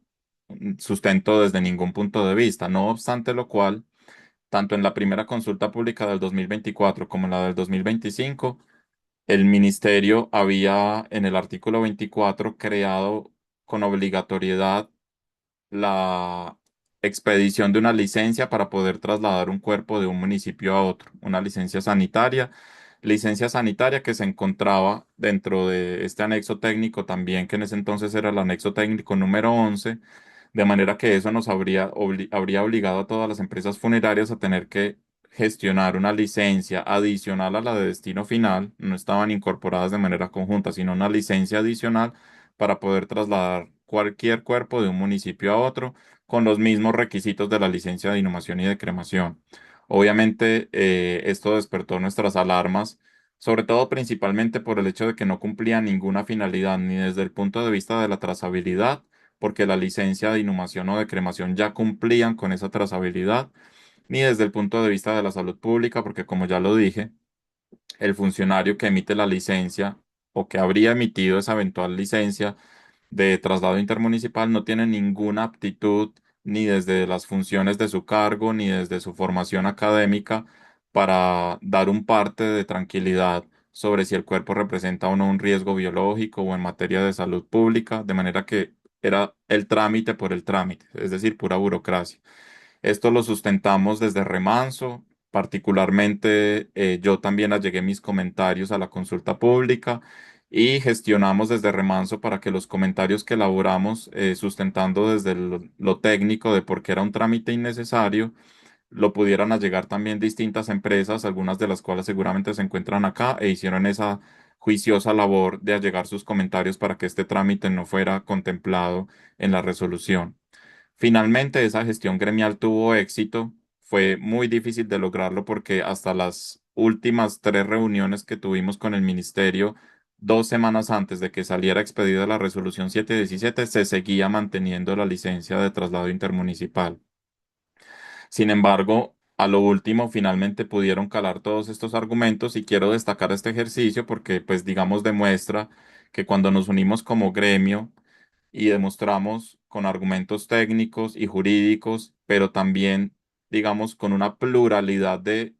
Speaker 2: sustento desde ningún punto de vista. No obstante lo cual, tanto en la primera consulta pública del 2024 como en la del 2025, el ministerio había en el artículo 24 creado con obligatoriedad la expedición de una licencia para poder trasladar un cuerpo de un municipio a otro, una licencia sanitaria que se encontraba dentro de este anexo técnico también, que en ese entonces era el anexo técnico número 11, de manera que eso nos habría obligado a todas las empresas funerarias a tener que gestionar una licencia adicional a la de destino final, no estaban incorporadas de manera conjunta, sino una licencia adicional para poder trasladar cualquier cuerpo de un municipio a otro con los mismos requisitos de la licencia de inhumación y de cremación. Obviamente, esto despertó nuestras alarmas, sobre todo principalmente por el hecho de que no cumplía ninguna finalidad, ni desde el punto de vista de la trazabilidad, porque la licencia de inhumación o de cremación ya cumplían con esa trazabilidad, ni desde el punto de vista de la salud pública, porque como ya lo dije, el funcionario que emite la licencia o que habría emitido esa eventual licencia de traslado intermunicipal no tiene ninguna aptitud ni desde las funciones de su cargo ni desde su formación académica para dar un parte de tranquilidad sobre si el cuerpo representa o no un riesgo biológico o en materia de salud pública, de manera que era el trámite por el trámite, es decir, pura burocracia. Esto lo sustentamos desde Remanso. Particularmente, yo también allegué mis comentarios a la consulta pública y gestionamos desde Remanso para que los comentarios que elaboramos, sustentando desde lo técnico de por qué era un trámite innecesario, lo pudieran allegar también distintas empresas, algunas de las cuales seguramente se encuentran acá, e hicieron esa juiciosa labor de allegar sus comentarios para que este trámite no fuera contemplado en la resolución. Finalmente, esa gestión gremial tuvo éxito. Fue muy difícil de lograrlo porque hasta las últimas tres reuniones que tuvimos con el ministerio, 2 semanas antes de que saliera expedida la resolución 717, se seguía manteniendo la licencia de traslado intermunicipal. Sin embargo, a lo último, finalmente pudieron calar todos estos argumentos y quiero destacar este ejercicio porque, pues, digamos, demuestra que cuando nos unimos como gremio, y demostramos con argumentos técnicos y jurídicos, pero también, digamos, con una pluralidad de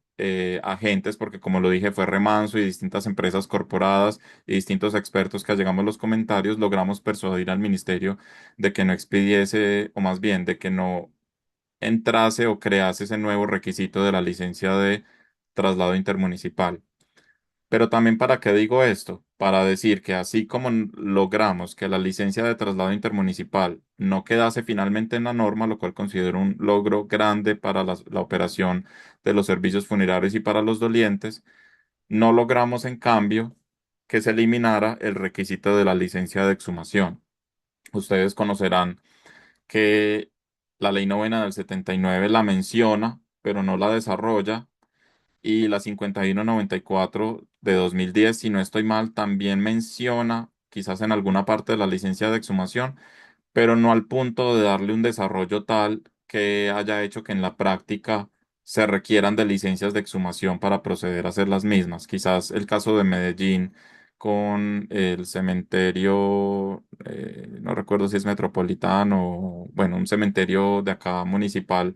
Speaker 2: agentes, porque como lo dije, fue Remanso y distintas empresas corporadas y distintos expertos que llegamos los comentarios, logramos persuadir al ministerio de que no expidiese, o más bien, de que no entrase o crease ese nuevo requisito de la licencia de traslado intermunicipal. Pero también, ¿para qué digo esto? Para decir que así como logramos que la licencia de traslado intermunicipal no quedase finalmente en la norma, lo cual considero un logro grande para la operación de los servicios funerarios y para los dolientes, no logramos en cambio que se eliminara el requisito de la licencia de exhumación. Ustedes conocerán que la Ley Novena del 79 la menciona, pero no la desarrolla, y la 5194 de 2010, si no estoy mal, también menciona, quizás en alguna parte de la licencia de exhumación, pero no al punto de darle un desarrollo tal que haya hecho que en la práctica se requieran de licencias de exhumación para proceder a hacer las mismas. Quizás el caso de Medellín con el cementerio, no recuerdo si es metropolitano, bueno, un cementerio de acá municipal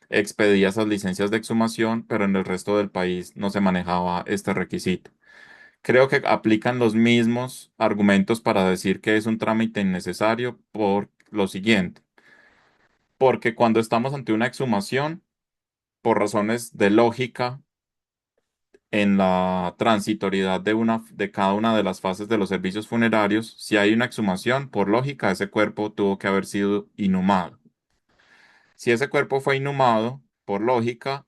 Speaker 2: expedía esas licencias de exhumación, pero en el resto del país no se manejaba este requisito. Creo que aplican los mismos argumentos para decir que es un trámite innecesario por lo siguiente, porque cuando estamos ante una exhumación, por razones de lógica, en la transitoriedad de cada una de las fases de los servicios funerarios, si hay una exhumación, por lógica, ese cuerpo tuvo que haber sido inhumado. Si ese cuerpo fue inhumado, por lógica,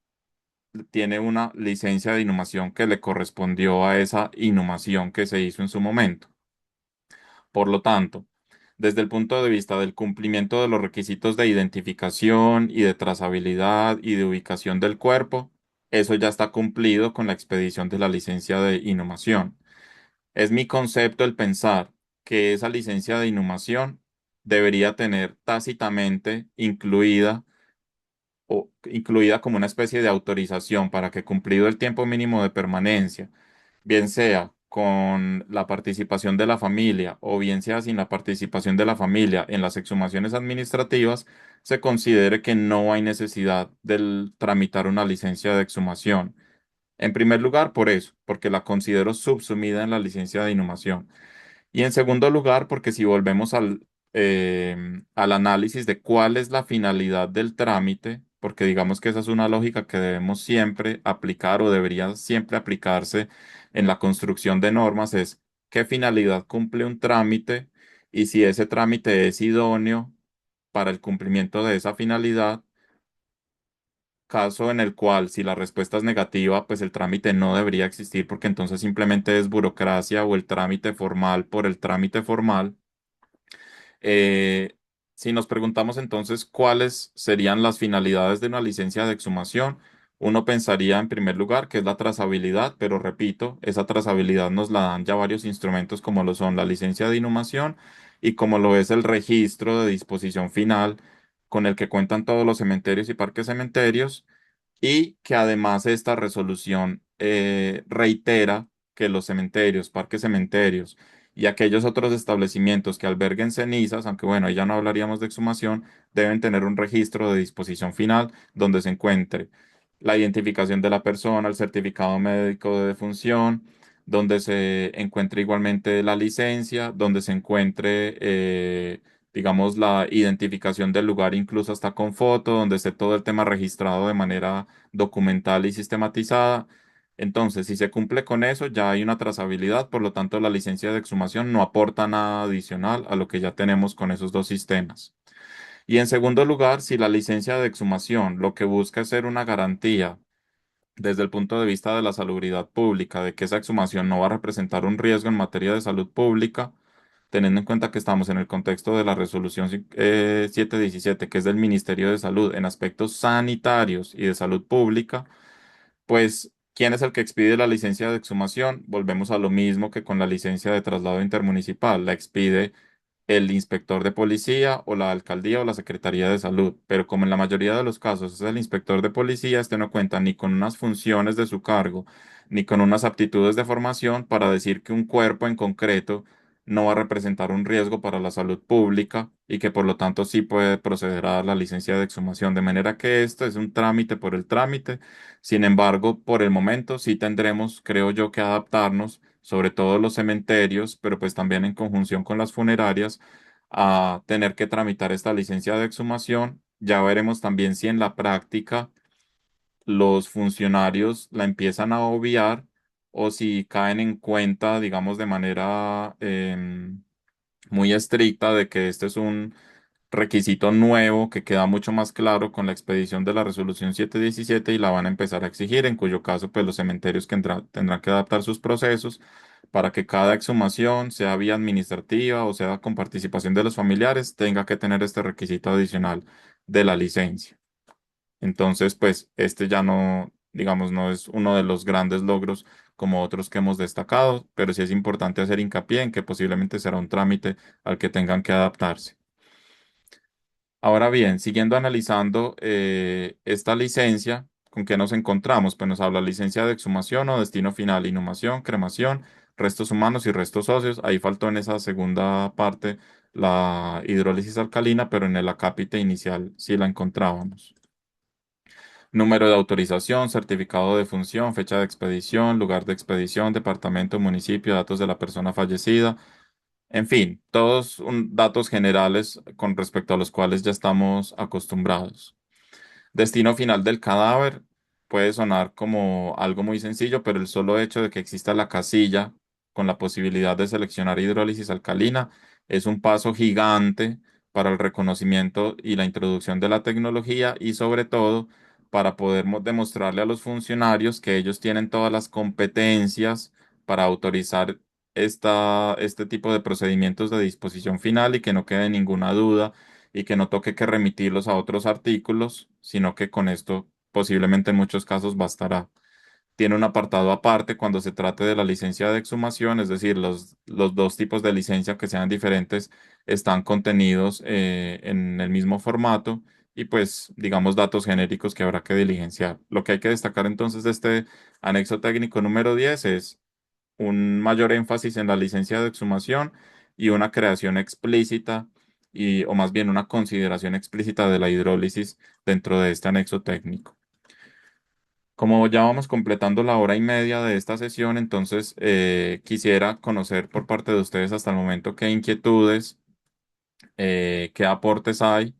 Speaker 2: tiene una licencia de inhumación que le correspondió a esa inhumación que se hizo en su momento. Por lo tanto, desde el punto de vista del cumplimiento de los requisitos de identificación y de trazabilidad y de ubicación del cuerpo, eso ya está cumplido con la expedición de la licencia de inhumación. Es mi concepto el pensar que esa licencia de inhumación debería tener tácitamente incluida como una especie de autorización para que, cumplido el tiempo mínimo de permanencia, bien sea con la participación de la familia o bien sea sin la participación de la familia en las exhumaciones administrativas, se considere que no hay necesidad de tramitar una licencia de exhumación. En primer lugar, por eso, porque la considero subsumida en la licencia de inhumación. Y en segundo lugar, porque si volvemos al análisis de cuál es la finalidad del trámite, porque digamos que esa es una lógica que debemos siempre aplicar o debería siempre aplicarse en la construcción de normas, es qué finalidad cumple un trámite y si ese trámite es idóneo para el cumplimiento de esa finalidad. Caso en el cual, si la respuesta es negativa, pues el trámite no debería existir porque entonces simplemente es burocracia o el trámite formal por el trámite formal. Eh, si nos preguntamos entonces cuáles serían las finalidades de una licencia de exhumación, uno pensaría en primer lugar que es la trazabilidad, pero repito, esa trazabilidad nos la dan ya varios instrumentos como lo son la licencia de inhumación y como lo es el registro de disposición final con el que cuentan todos los cementerios y parques cementerios y que además esta resolución reitera que los cementerios, parques cementerios y aquellos otros establecimientos que alberguen cenizas, aunque bueno, ahí ya no hablaríamos de exhumación, deben tener un registro de disposición final donde se encuentre la identificación de la persona, el certificado médico de defunción, donde se encuentre igualmente la licencia, donde se encuentre digamos, la identificación del lugar, incluso hasta con foto, donde esté todo el tema registrado de manera documental y sistematizada. Entonces, si se cumple con eso, ya hay una trazabilidad, por lo tanto, la licencia de exhumación no aporta nada adicional a lo que ya tenemos con esos dos sistemas. Y en segundo lugar, si la licencia de exhumación lo que busca es ser una garantía desde el punto de vista de la salubridad pública, de que esa exhumación no va a representar un riesgo en materia de salud pública, teniendo en cuenta que estamos en el contexto de la resolución 717, que es del Ministerio de Salud en aspectos sanitarios y de salud pública, pues, ¿quién es el que expide la licencia de exhumación? Volvemos a lo mismo que con la licencia de traslado intermunicipal. La expide el inspector de policía o la alcaldía o la secretaría de salud. Pero como en la mayoría de los casos es el inspector de policía, este no cuenta ni con unas funciones de su cargo, ni con unas aptitudes de formación para decir que un cuerpo en concreto no va a representar un riesgo para la salud pública y que por lo tanto sí puede proceder a dar la licencia de exhumación. De manera que esto es un trámite por el trámite. Sin embargo, por el momento sí tendremos, creo yo, que adaptarnos, sobre todo los cementerios, pero pues también en conjunción con las funerarias, a tener que tramitar esta licencia de exhumación. Ya veremos también si en la práctica los funcionarios la empiezan a obviar o si caen en cuenta, digamos, de manera muy estricta de que este es un requisito nuevo que queda mucho más claro con la expedición de la resolución 717 y la van a empezar a exigir, en cuyo caso pues los cementerios tendrán que adaptar sus procesos para que cada exhumación, sea vía administrativa o sea con participación de los familiares, tenga que tener este requisito adicional de la licencia. Entonces, pues este ya no, digamos, no es uno de los grandes logros como otros que hemos destacado, pero sí es importante hacer hincapié en que posiblemente será un trámite al que tengan que adaptarse. Ahora bien, siguiendo analizando esta licencia, ¿con qué nos encontramos? Pues nos habla licencia de exhumación o destino final, inhumación, cremación, restos humanos y restos óseos. Ahí faltó en esa segunda parte la hidrólisis alcalina, pero en el acápite inicial sí la encontrábamos. Número de autorización, certificado de función, fecha de expedición, lugar de expedición, departamento, municipio, datos de la persona fallecida. En fin, todos datos generales con respecto a los cuales ya estamos acostumbrados. Destino final del cadáver puede sonar como algo muy sencillo, pero el solo hecho de que exista la casilla con la posibilidad de seleccionar hidrólisis alcalina es un paso gigante para el reconocimiento y la introducción de la tecnología y sobre todo para poder demostrarle a los funcionarios que ellos tienen todas las competencias para autorizar este tipo de procedimientos de disposición final y que no quede ninguna duda y que no toque que remitirlos a otros artículos, sino que con esto posiblemente en muchos casos bastará. Tiene un apartado aparte cuando se trate de la licencia de exhumación, es decir, los dos tipos de licencia que sean diferentes están contenidos en el mismo formato y pues digamos datos genéricos que habrá que diligenciar. Lo que hay que destacar entonces de este anexo técnico número 10 es un mayor énfasis en la licencia de exhumación y una creación explícita o más bien una consideración explícita de la hidrólisis dentro de este anexo técnico. Como ya vamos completando la hora y media de esta sesión, entonces quisiera conocer por parte de ustedes hasta el momento qué inquietudes, qué aportes hay.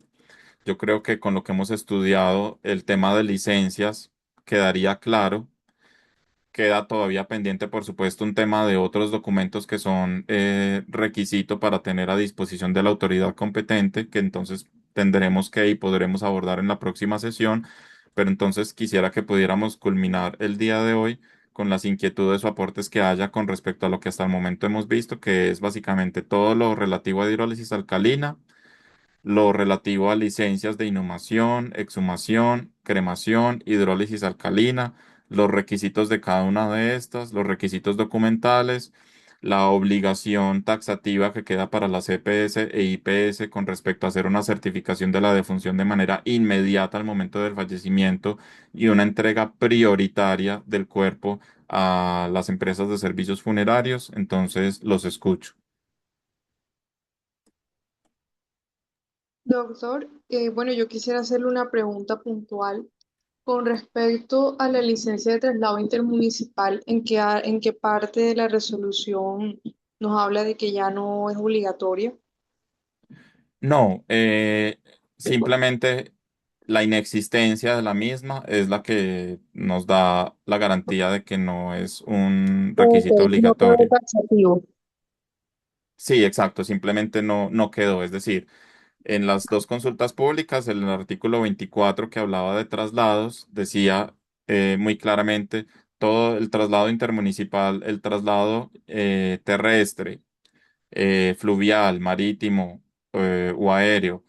Speaker 2: Yo creo que con lo que hemos estudiado, el tema de licencias quedaría claro. Queda todavía pendiente, por supuesto, un tema de otros documentos que son requisito para tener a disposición de la autoridad competente, que entonces tendremos que y podremos abordar en la próxima sesión. Pero entonces quisiera que pudiéramos culminar el día de hoy con las inquietudes o aportes que haya con respecto a lo que hasta el momento hemos visto, que es básicamente todo lo relativo a hidrólisis alcalina, lo relativo a licencias de inhumación, exhumación, cremación, hidrólisis alcalina, los requisitos de cada una de estas, los requisitos documentales, la obligación taxativa que queda para las EPS e IPS con respecto a hacer una certificación de la defunción de manera inmediata al momento del fallecimiento y una entrega prioritaria del cuerpo a las empresas de servicios funerarios. Entonces, los escucho.
Speaker 6: Doctor, bueno, yo quisiera hacerle una pregunta puntual con respecto a la licencia de traslado intermunicipal, en qué parte de la resolución nos habla de que ya no es obligatoria?
Speaker 2: No, simplemente la inexistencia de la misma es la que nos da la garantía de que no es un
Speaker 6: Ok,
Speaker 2: requisito
Speaker 6: no quedó
Speaker 2: obligatorio.
Speaker 6: taxativo.
Speaker 2: Sí, exacto, simplemente no quedó. Es decir, en las dos consultas públicas, el artículo 24 que hablaba de traslados decía muy claramente todo el traslado intermunicipal, el traslado terrestre, fluvial, marítimo o aéreo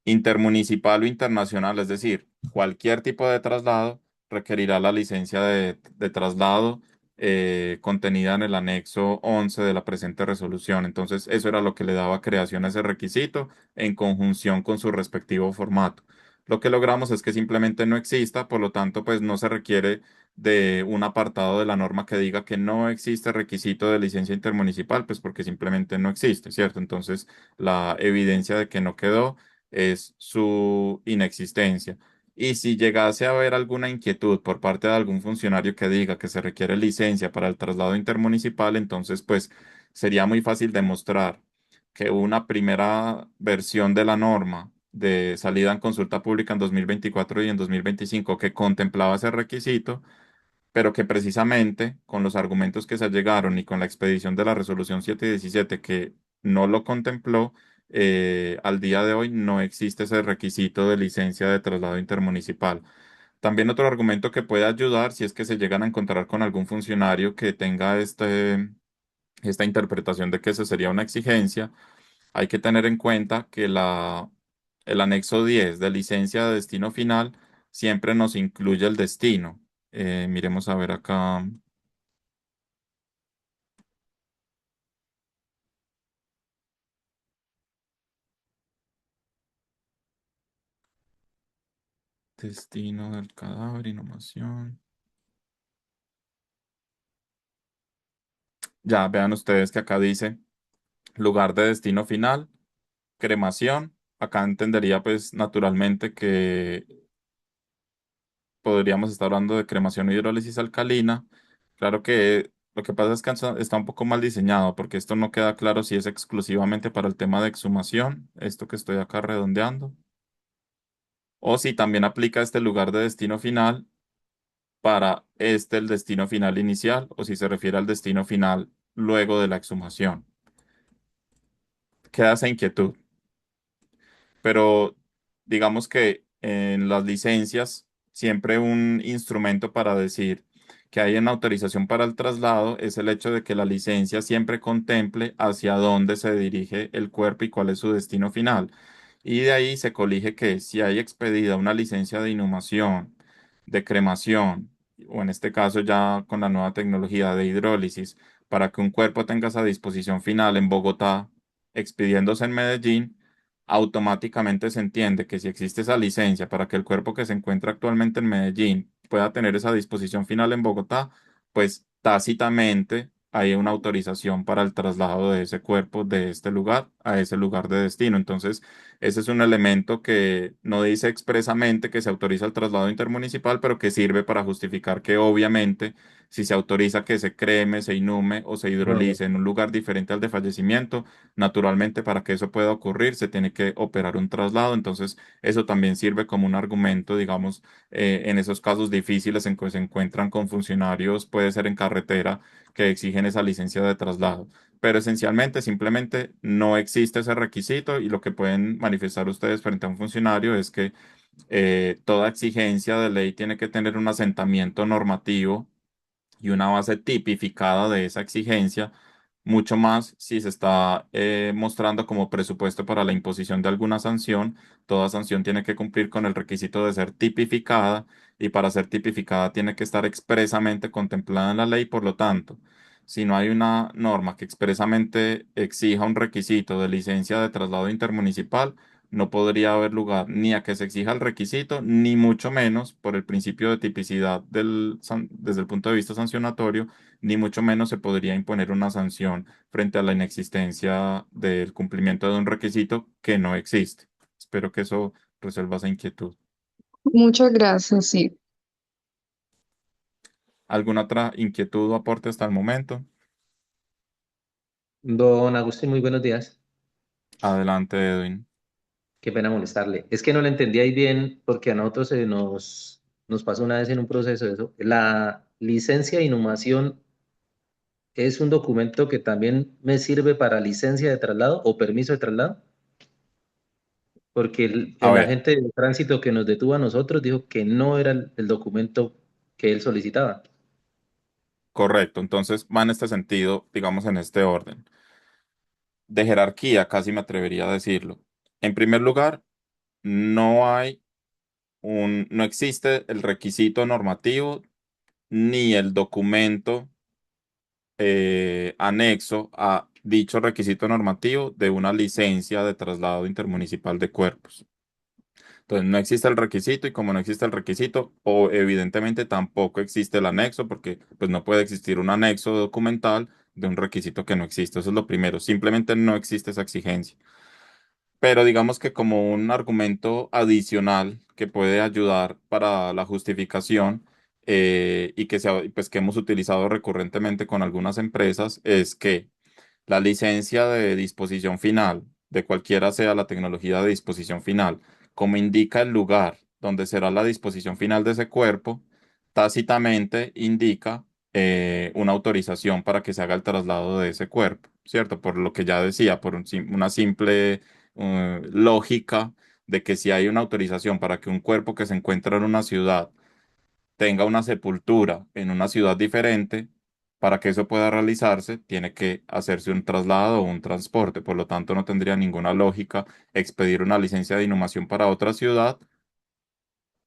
Speaker 2: intermunicipal o internacional, es decir, cualquier tipo de traslado requerirá la licencia de traslado contenida en el anexo 11 de la presente resolución. Entonces, eso era lo que le daba creación a ese requisito en conjunción con su respectivo formato. Lo que logramos es que simplemente no exista, por lo tanto, pues no se requiere de un apartado de la norma que diga que no existe requisito de licencia intermunicipal, pues porque simplemente no existe, ¿cierto? Entonces, la evidencia de que no quedó es su inexistencia. Y si llegase a haber alguna inquietud por parte de algún funcionario que diga que se requiere licencia para el traslado intermunicipal, entonces pues sería muy fácil demostrar que una primera versión de la norma de salida en consulta pública en 2024 y en 2025 que contemplaba ese requisito, pero que precisamente con los argumentos que se llegaron y con la expedición de la resolución 717 que no lo contempló, al día de hoy no existe ese requisito de licencia de traslado intermunicipal. También otro argumento que puede ayudar si es que se llegan a encontrar con algún funcionario que tenga esta interpretación de que eso sería una exigencia, hay que tener en cuenta que el anexo 10 de licencia de destino final siempre nos incluye el destino. Miremos a ver acá. Destino del cadáver, inhumación. Ya vean ustedes que acá dice lugar de destino final, cremación. Acá entendería pues naturalmente que podríamos estar hablando de cremación y hidrólisis alcalina. Claro que lo que pasa es que está un poco mal diseñado porque esto no queda claro si es exclusivamente para el tema de exhumación, esto que estoy acá redondeando, o si también aplica este lugar de destino final para el destino final inicial o si se refiere al destino final luego de la exhumación. Queda esa inquietud. Pero digamos que en las licencias, siempre un instrumento para decir que hay una autorización para el traslado es el hecho de que la licencia siempre contemple hacia dónde se dirige el cuerpo y cuál es su destino final. Y de ahí se colige que si hay expedida una licencia de inhumación, de cremación, o en este caso ya con la nueva tecnología de hidrólisis, para que un cuerpo tenga esa disposición final en Bogotá, expidiéndose en Medellín, automáticamente se entiende que si existe esa licencia para que el cuerpo que se encuentra actualmente en Medellín pueda tener esa disposición final en Bogotá, pues tácitamente hay una autorización para el traslado de ese cuerpo de este lugar a ese lugar de destino. Entonces, ese es un elemento que no dice expresamente que se autoriza el traslado intermunicipal, pero que sirve para justificar que obviamente si se autoriza que se creme, se inhume o se
Speaker 4: Claro.
Speaker 2: hidrolice en un lugar diferente al de fallecimiento, naturalmente, para que eso pueda ocurrir, se tiene que operar un traslado. Entonces, eso también sirve como un argumento, digamos, en esos casos difíciles en que se encuentran con funcionarios, puede ser en carretera, que exigen esa licencia de traslado. Pero esencialmente, simplemente no existe ese requisito y lo que pueden manifestar ustedes frente a un funcionario es que toda exigencia de ley tiene que tener un asentamiento normativo y una base tipificada de esa exigencia, mucho más si se está mostrando como presupuesto para la imposición de alguna sanción. Toda sanción tiene que cumplir con el requisito de ser tipificada y para ser tipificada tiene que estar expresamente contemplada en la ley. Por lo tanto, si no hay una norma que expresamente exija un requisito de licencia de traslado intermunicipal, no podría haber lugar ni a que se exija el requisito, ni mucho menos por el principio de tipicidad desde el punto de vista sancionatorio, ni mucho menos se podría imponer una sanción frente a la inexistencia del cumplimiento de un requisito que no existe. Espero que eso resuelva esa inquietud.
Speaker 6: Muchas gracias, sí.
Speaker 2: ¿Alguna otra inquietud o aporte hasta el momento?
Speaker 4: Don Agustín, muy buenos días.
Speaker 2: Adelante, Edwin.
Speaker 4: Qué pena molestarle. Es que no lo entendí ahí bien porque a nosotros nos pasó una vez en un proceso de eso. La licencia de inhumación es un documento que también me sirve para licencia de traslado o permiso de traslado, porque
Speaker 2: A
Speaker 4: el
Speaker 2: ver,
Speaker 4: agente de tránsito que nos detuvo a nosotros dijo que no era el documento que él solicitaba.
Speaker 2: correcto. Entonces va en este sentido, digamos en este orden. De jerarquía, casi me atrevería a decirlo. En primer lugar, no existe el requisito normativo ni el documento anexo a dicho requisito normativo de una licencia de traslado intermunicipal de cuerpos. Entonces, no existe el requisito y como no existe el requisito, o evidentemente tampoco existe el anexo, porque pues no puede existir un anexo documental de un requisito que no existe. Eso es lo primero. Simplemente no existe esa exigencia. Pero digamos que como un argumento adicional que puede ayudar para la justificación y pues, que hemos utilizado recurrentemente con algunas empresas es que la licencia de disposición final, de cualquiera sea la tecnología de disposición final, como indica el lugar donde será la disposición final de ese cuerpo, tácitamente indica una autorización para que se haga el traslado de ese cuerpo, ¿cierto? Por lo que ya decía, por una simple lógica de que si hay una autorización para que un cuerpo que se encuentra en una ciudad tenga una sepultura en una ciudad diferente, para que eso pueda realizarse, tiene que hacerse un traslado o un transporte. Por lo tanto, no tendría ninguna lógica expedir una licencia de inhumación para otra ciudad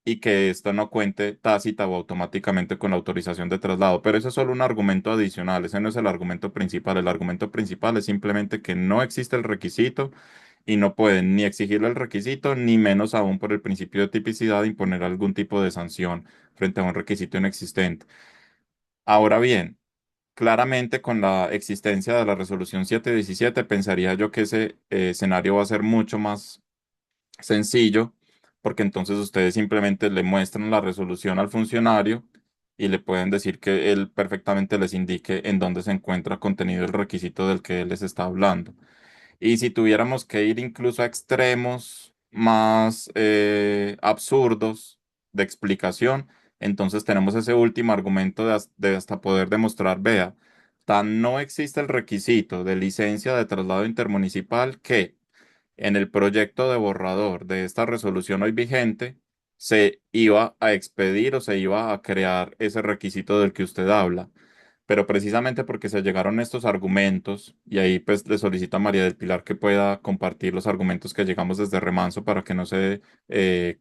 Speaker 2: y que ésta no cuente tácita o automáticamente con la autorización de traslado. Pero eso es solo un argumento adicional, ese no es el argumento principal. El argumento principal es simplemente que no existe el requisito y no pueden ni exigirle el requisito, ni menos aún por el principio de tipicidad imponer algún tipo de sanción frente a un requisito inexistente. Ahora bien, claramente con la existencia de la resolución 717, pensaría yo que ese escenario va a ser mucho más sencillo, porque entonces ustedes simplemente le muestran la resolución al funcionario y le pueden decir que él perfectamente les indique en dónde se encuentra contenido el requisito del que él les está hablando. Y si tuviéramos que ir incluso a extremos más absurdos de explicación, entonces tenemos ese último argumento de hasta poder demostrar, vea, tan no existe el requisito de licencia de traslado intermunicipal que en el proyecto de borrador de esta resolución hoy vigente se iba a expedir o se iba a crear ese requisito del que usted habla. Pero precisamente porque se llegaron estos argumentos, y ahí pues le solicito a María del Pilar que pueda compartir los argumentos que llegamos desde Remanso para que no se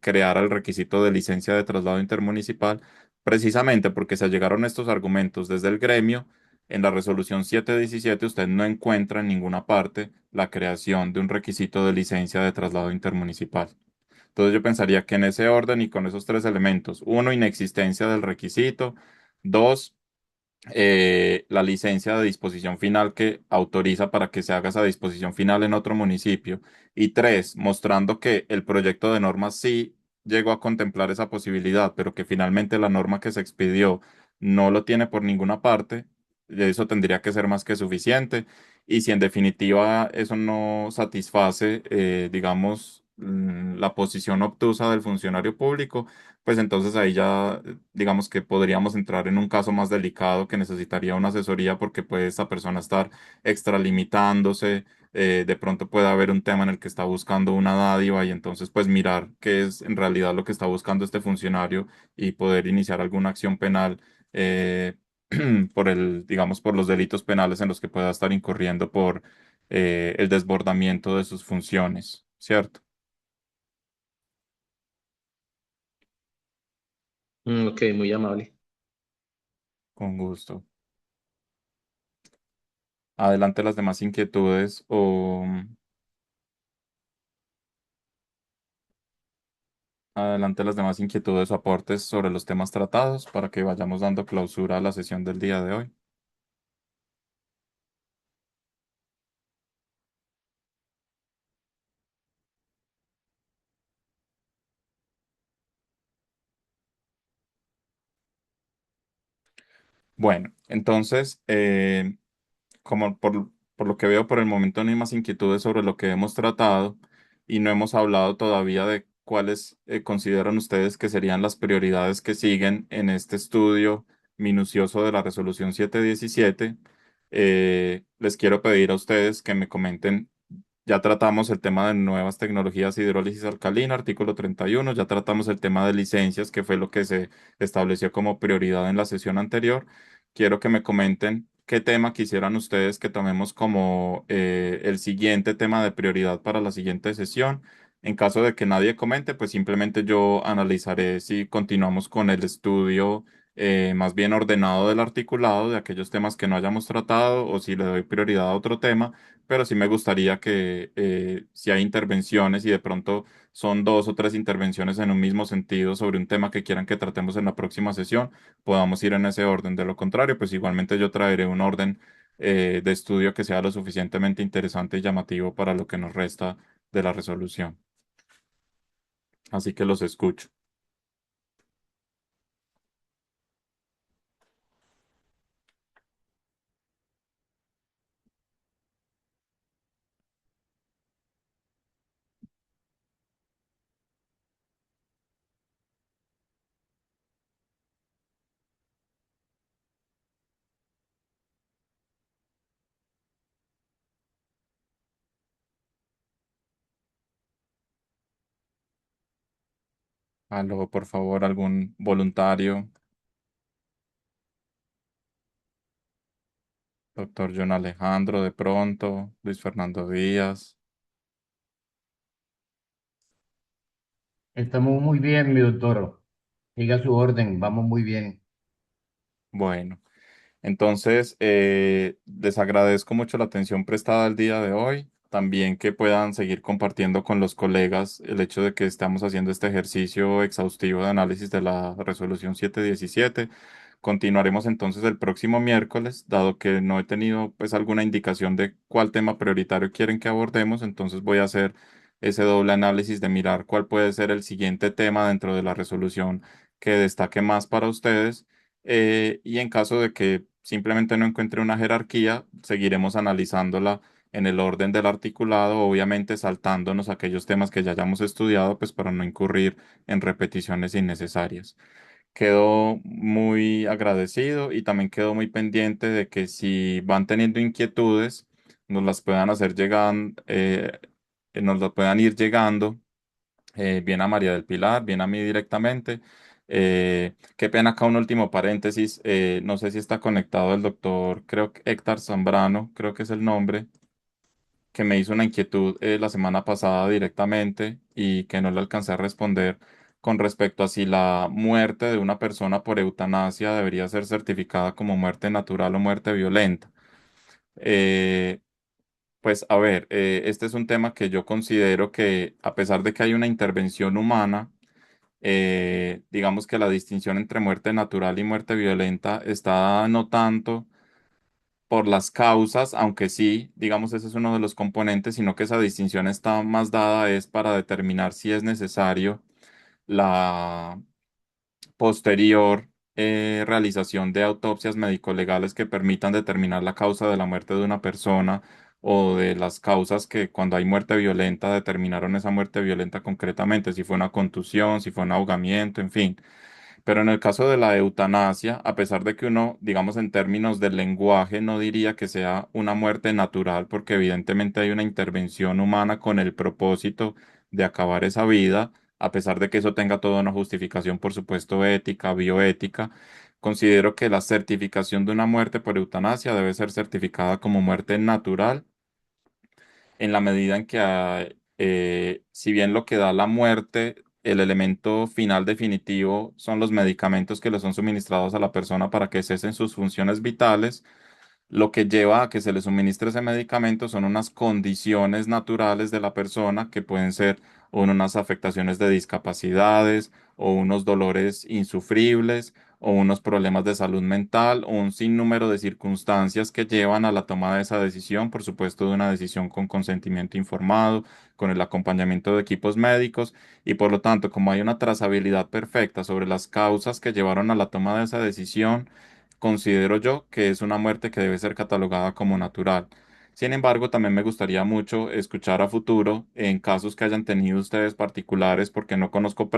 Speaker 2: creara el requisito de licencia de traslado intermunicipal, precisamente porque se llegaron estos argumentos desde el gremio. En la resolución 717 usted no encuentra en ninguna parte la creación de un requisito de licencia de traslado intermunicipal. Entonces yo pensaría que en ese orden y con esos tres elementos, uno, inexistencia del requisito, dos, la licencia de disposición final que autoriza para que se haga esa disposición final en otro municipio. Y tres, mostrando que el proyecto de norma sí llegó a contemplar esa posibilidad, pero que finalmente la norma que se expidió no lo tiene por ninguna parte. Eso tendría que ser más que suficiente. Y si en definitiva eso no satisface, digamos, la posición obtusa del funcionario público, pues entonces ahí ya digamos que podríamos entrar en un caso más delicado que necesitaría una asesoría porque puede esta persona estar extralimitándose, de pronto puede haber un tema en el que está buscando una dádiva y entonces pues mirar qué es en realidad lo que está buscando este funcionario y poder iniciar alguna acción penal por digamos, por los delitos penales en los que pueda estar incurriendo por el desbordamiento de sus funciones, ¿cierto?
Speaker 4: Ok, muy amable.
Speaker 2: Con gusto. Adelante las demás inquietudes o adelante las demás inquietudes o aportes sobre los temas tratados para que vayamos dando clausura a la sesión del día de hoy. Bueno, entonces, como por lo que veo por el momento no hay más inquietudes sobre lo que hemos tratado y no hemos hablado todavía de cuáles consideran ustedes que serían las prioridades que siguen en este estudio minucioso de la resolución 717. Les quiero pedir a ustedes que me comenten. Ya tratamos el tema de nuevas tecnologías de hidrólisis alcalina, artículo 31. Ya tratamos el tema de licencias, que fue lo que se estableció como prioridad en la sesión anterior. Quiero que me comenten qué tema quisieran ustedes que tomemos como el siguiente tema de prioridad para la siguiente sesión. En caso de que nadie comente, pues simplemente yo analizaré si continuamos con el estudio más bien ordenado del articulado de aquellos temas que no hayamos tratado o si le doy prioridad a otro tema, pero sí me gustaría que si hay intervenciones y de pronto son dos o tres intervenciones en un mismo sentido sobre un tema que quieran que tratemos en la próxima sesión, podamos ir en ese orden. De lo contrario, pues igualmente yo traeré un orden de estudio que sea lo suficientemente interesante y llamativo para lo que nos resta de la resolución. Así que los escucho. Aló, por favor, algún voluntario. Doctor John Alejandro, de pronto. Luis Fernando Díaz.
Speaker 7: Estamos muy bien, mi doctor. Siga su orden, vamos muy bien.
Speaker 2: Bueno. Entonces, les agradezco mucho la atención prestada el día de hoy. También que puedan seguir compartiendo con los colegas el hecho de que estamos haciendo este ejercicio exhaustivo de análisis de la resolución 717. Continuaremos entonces el próximo miércoles, dado que no he tenido pues alguna indicación de cuál tema prioritario quieren que abordemos, entonces voy a hacer ese doble análisis de mirar cuál puede ser el siguiente tema dentro de la resolución que destaque más para ustedes y en caso de que simplemente no encuentre una jerarquía, seguiremos analizándola en el orden del articulado, obviamente saltándonos aquellos temas que ya hayamos estudiado, pues para no incurrir en repeticiones innecesarias. Quedo muy agradecido y también quedo muy pendiente de que si van teniendo inquietudes, nos las puedan hacer llegar, nos las puedan ir llegando bien a María del Pilar, bien a mí directamente. Qué pena acá un último paréntesis. No sé si está conectado el doctor, creo que Héctor Zambrano, creo que es el nombre, que me hizo una inquietud la semana pasada directamente y que no le alcancé a responder con respecto a si la muerte de una persona por eutanasia debería ser certificada como muerte natural o muerte violenta. Eh, pues a ver, este es un tema que yo considero que a pesar de que hay una intervención humana, digamos que la distinción entre muerte natural y muerte violenta está no tanto por las causas, aunque sí, digamos, ese es uno de los componentes, sino que esa distinción está más dada es para determinar si es necesario la posterior realización de autopsias médico-legales que permitan determinar la causa de la muerte de una persona o de las causas que cuando hay muerte violenta determinaron esa muerte violenta concretamente, si fue una contusión, si fue un ahogamiento, en fin. Pero en el caso de la eutanasia, a pesar de que uno, digamos, en términos del lenguaje, no diría que sea una muerte natural, porque evidentemente hay una intervención humana con el propósito de acabar esa vida, a pesar de que eso tenga toda una justificación, por supuesto, ética, bioética, considero que la certificación de una muerte por eutanasia debe ser certificada como muerte natural en la medida en que, si bien lo que da la muerte, el elemento final definitivo son los medicamentos que le son suministrados a la persona para que cesen sus funciones vitales, lo que lleva a que se le suministre ese medicamento son unas condiciones naturales de la persona que pueden ser unas afectaciones de discapacidades o unos dolores insufribles o unos problemas de salud mental o un sinnúmero de circunstancias que llevan a la toma de esa decisión, por supuesto de una decisión con consentimiento informado, con el acompañamiento de equipos médicos y por lo tanto, como hay una trazabilidad perfecta sobre las causas que llevaron a la toma de esa decisión, considero yo que es una muerte que debe ser catalogada como natural. Sin embargo, también me gustaría mucho escuchar a futuro en casos que hayan tenido ustedes particulares, porque no conozco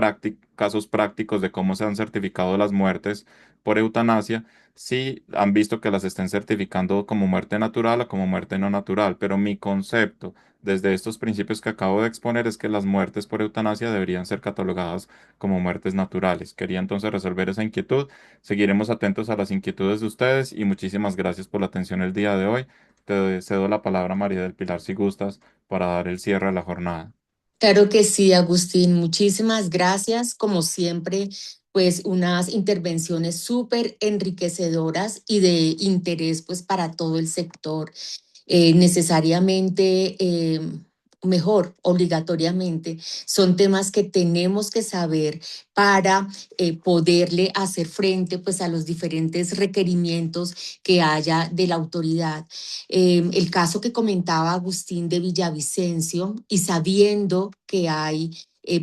Speaker 2: casos prácticos de cómo se han certificado las muertes por eutanasia, si han visto que las estén certificando como muerte natural o como muerte no natural. Pero mi concepto desde estos principios que acabo de exponer es que las muertes por eutanasia deberían ser catalogadas como muertes naturales. Quería entonces resolver esa inquietud. Seguiremos atentos a las inquietudes de ustedes y muchísimas gracias por la atención el día de hoy. Te cedo la palabra, María del Pilar, si gustas, para dar el cierre a la jornada.
Speaker 1: Claro que sí, Agustín. Muchísimas gracias. Como siempre, pues unas intervenciones súper enriquecedoras y de interés pues para todo el sector. Necesariamente, mejor, obligatoriamente, son temas que tenemos que saber para poderle hacer frente pues, a los diferentes requerimientos que haya de la autoridad. El caso que comentaba Agustín de Villavicencio y sabiendo que hay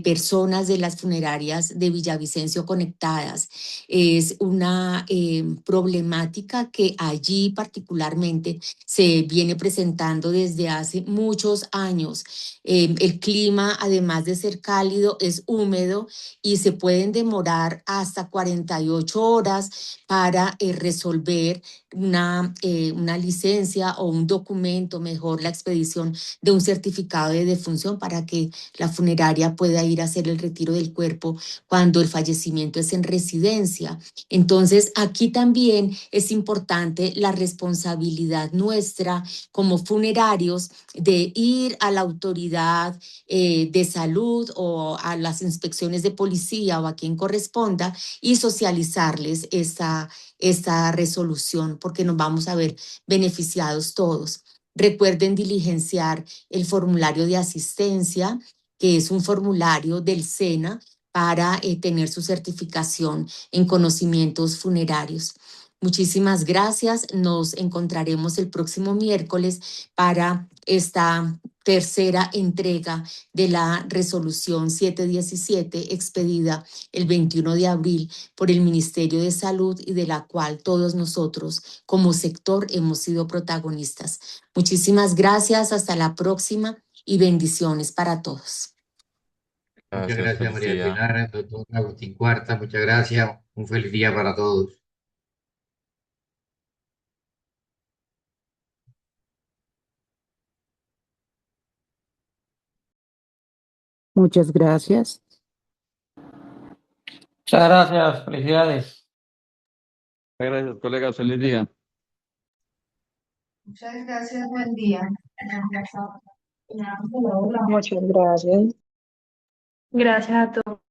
Speaker 1: personas de las funerarias de Villavicencio conectadas. Es una problemática que allí particularmente se viene presentando desde hace muchos años. El clima, además de ser cálido, es húmedo y se pueden demorar hasta 48 horas para resolver una licencia o un documento, mejor la expedición de un certificado de defunción para que la funeraria pueda ir a hacer el retiro del cuerpo cuando el fallecimiento es en residencia. Entonces, aquí también es importante la responsabilidad nuestra como funerarios de ir a la autoridad de salud o a las inspecciones de policía o a quien corresponda y socializarles esta resolución porque nos vamos a ver beneficiados todos. Recuerden diligenciar el formulario de asistencia, que es un formulario del SENA para tener su certificación en conocimientos funerarios. Muchísimas gracias. Nos encontraremos el próximo miércoles para esta tercera entrega de la resolución 717 expedida el 21 de abril por el Ministerio de Salud y de la cual todos nosotros como sector hemos sido protagonistas. Muchísimas gracias. Hasta la próxima y bendiciones para todos.
Speaker 7: Muchas
Speaker 2: Gracias,
Speaker 7: gracias,
Speaker 2: feliz
Speaker 7: María del
Speaker 2: día.
Speaker 7: Pilar, doctor Agustín Cuarta, muchas gracias. Un feliz día para todos.
Speaker 8: Muchas gracias.
Speaker 9: Muchas gracias, felicidades.
Speaker 5: Gracias, colegas. Feliz día.
Speaker 10: Muchas gracias, buen día. Muchas gracias.
Speaker 6: Gracias a todos.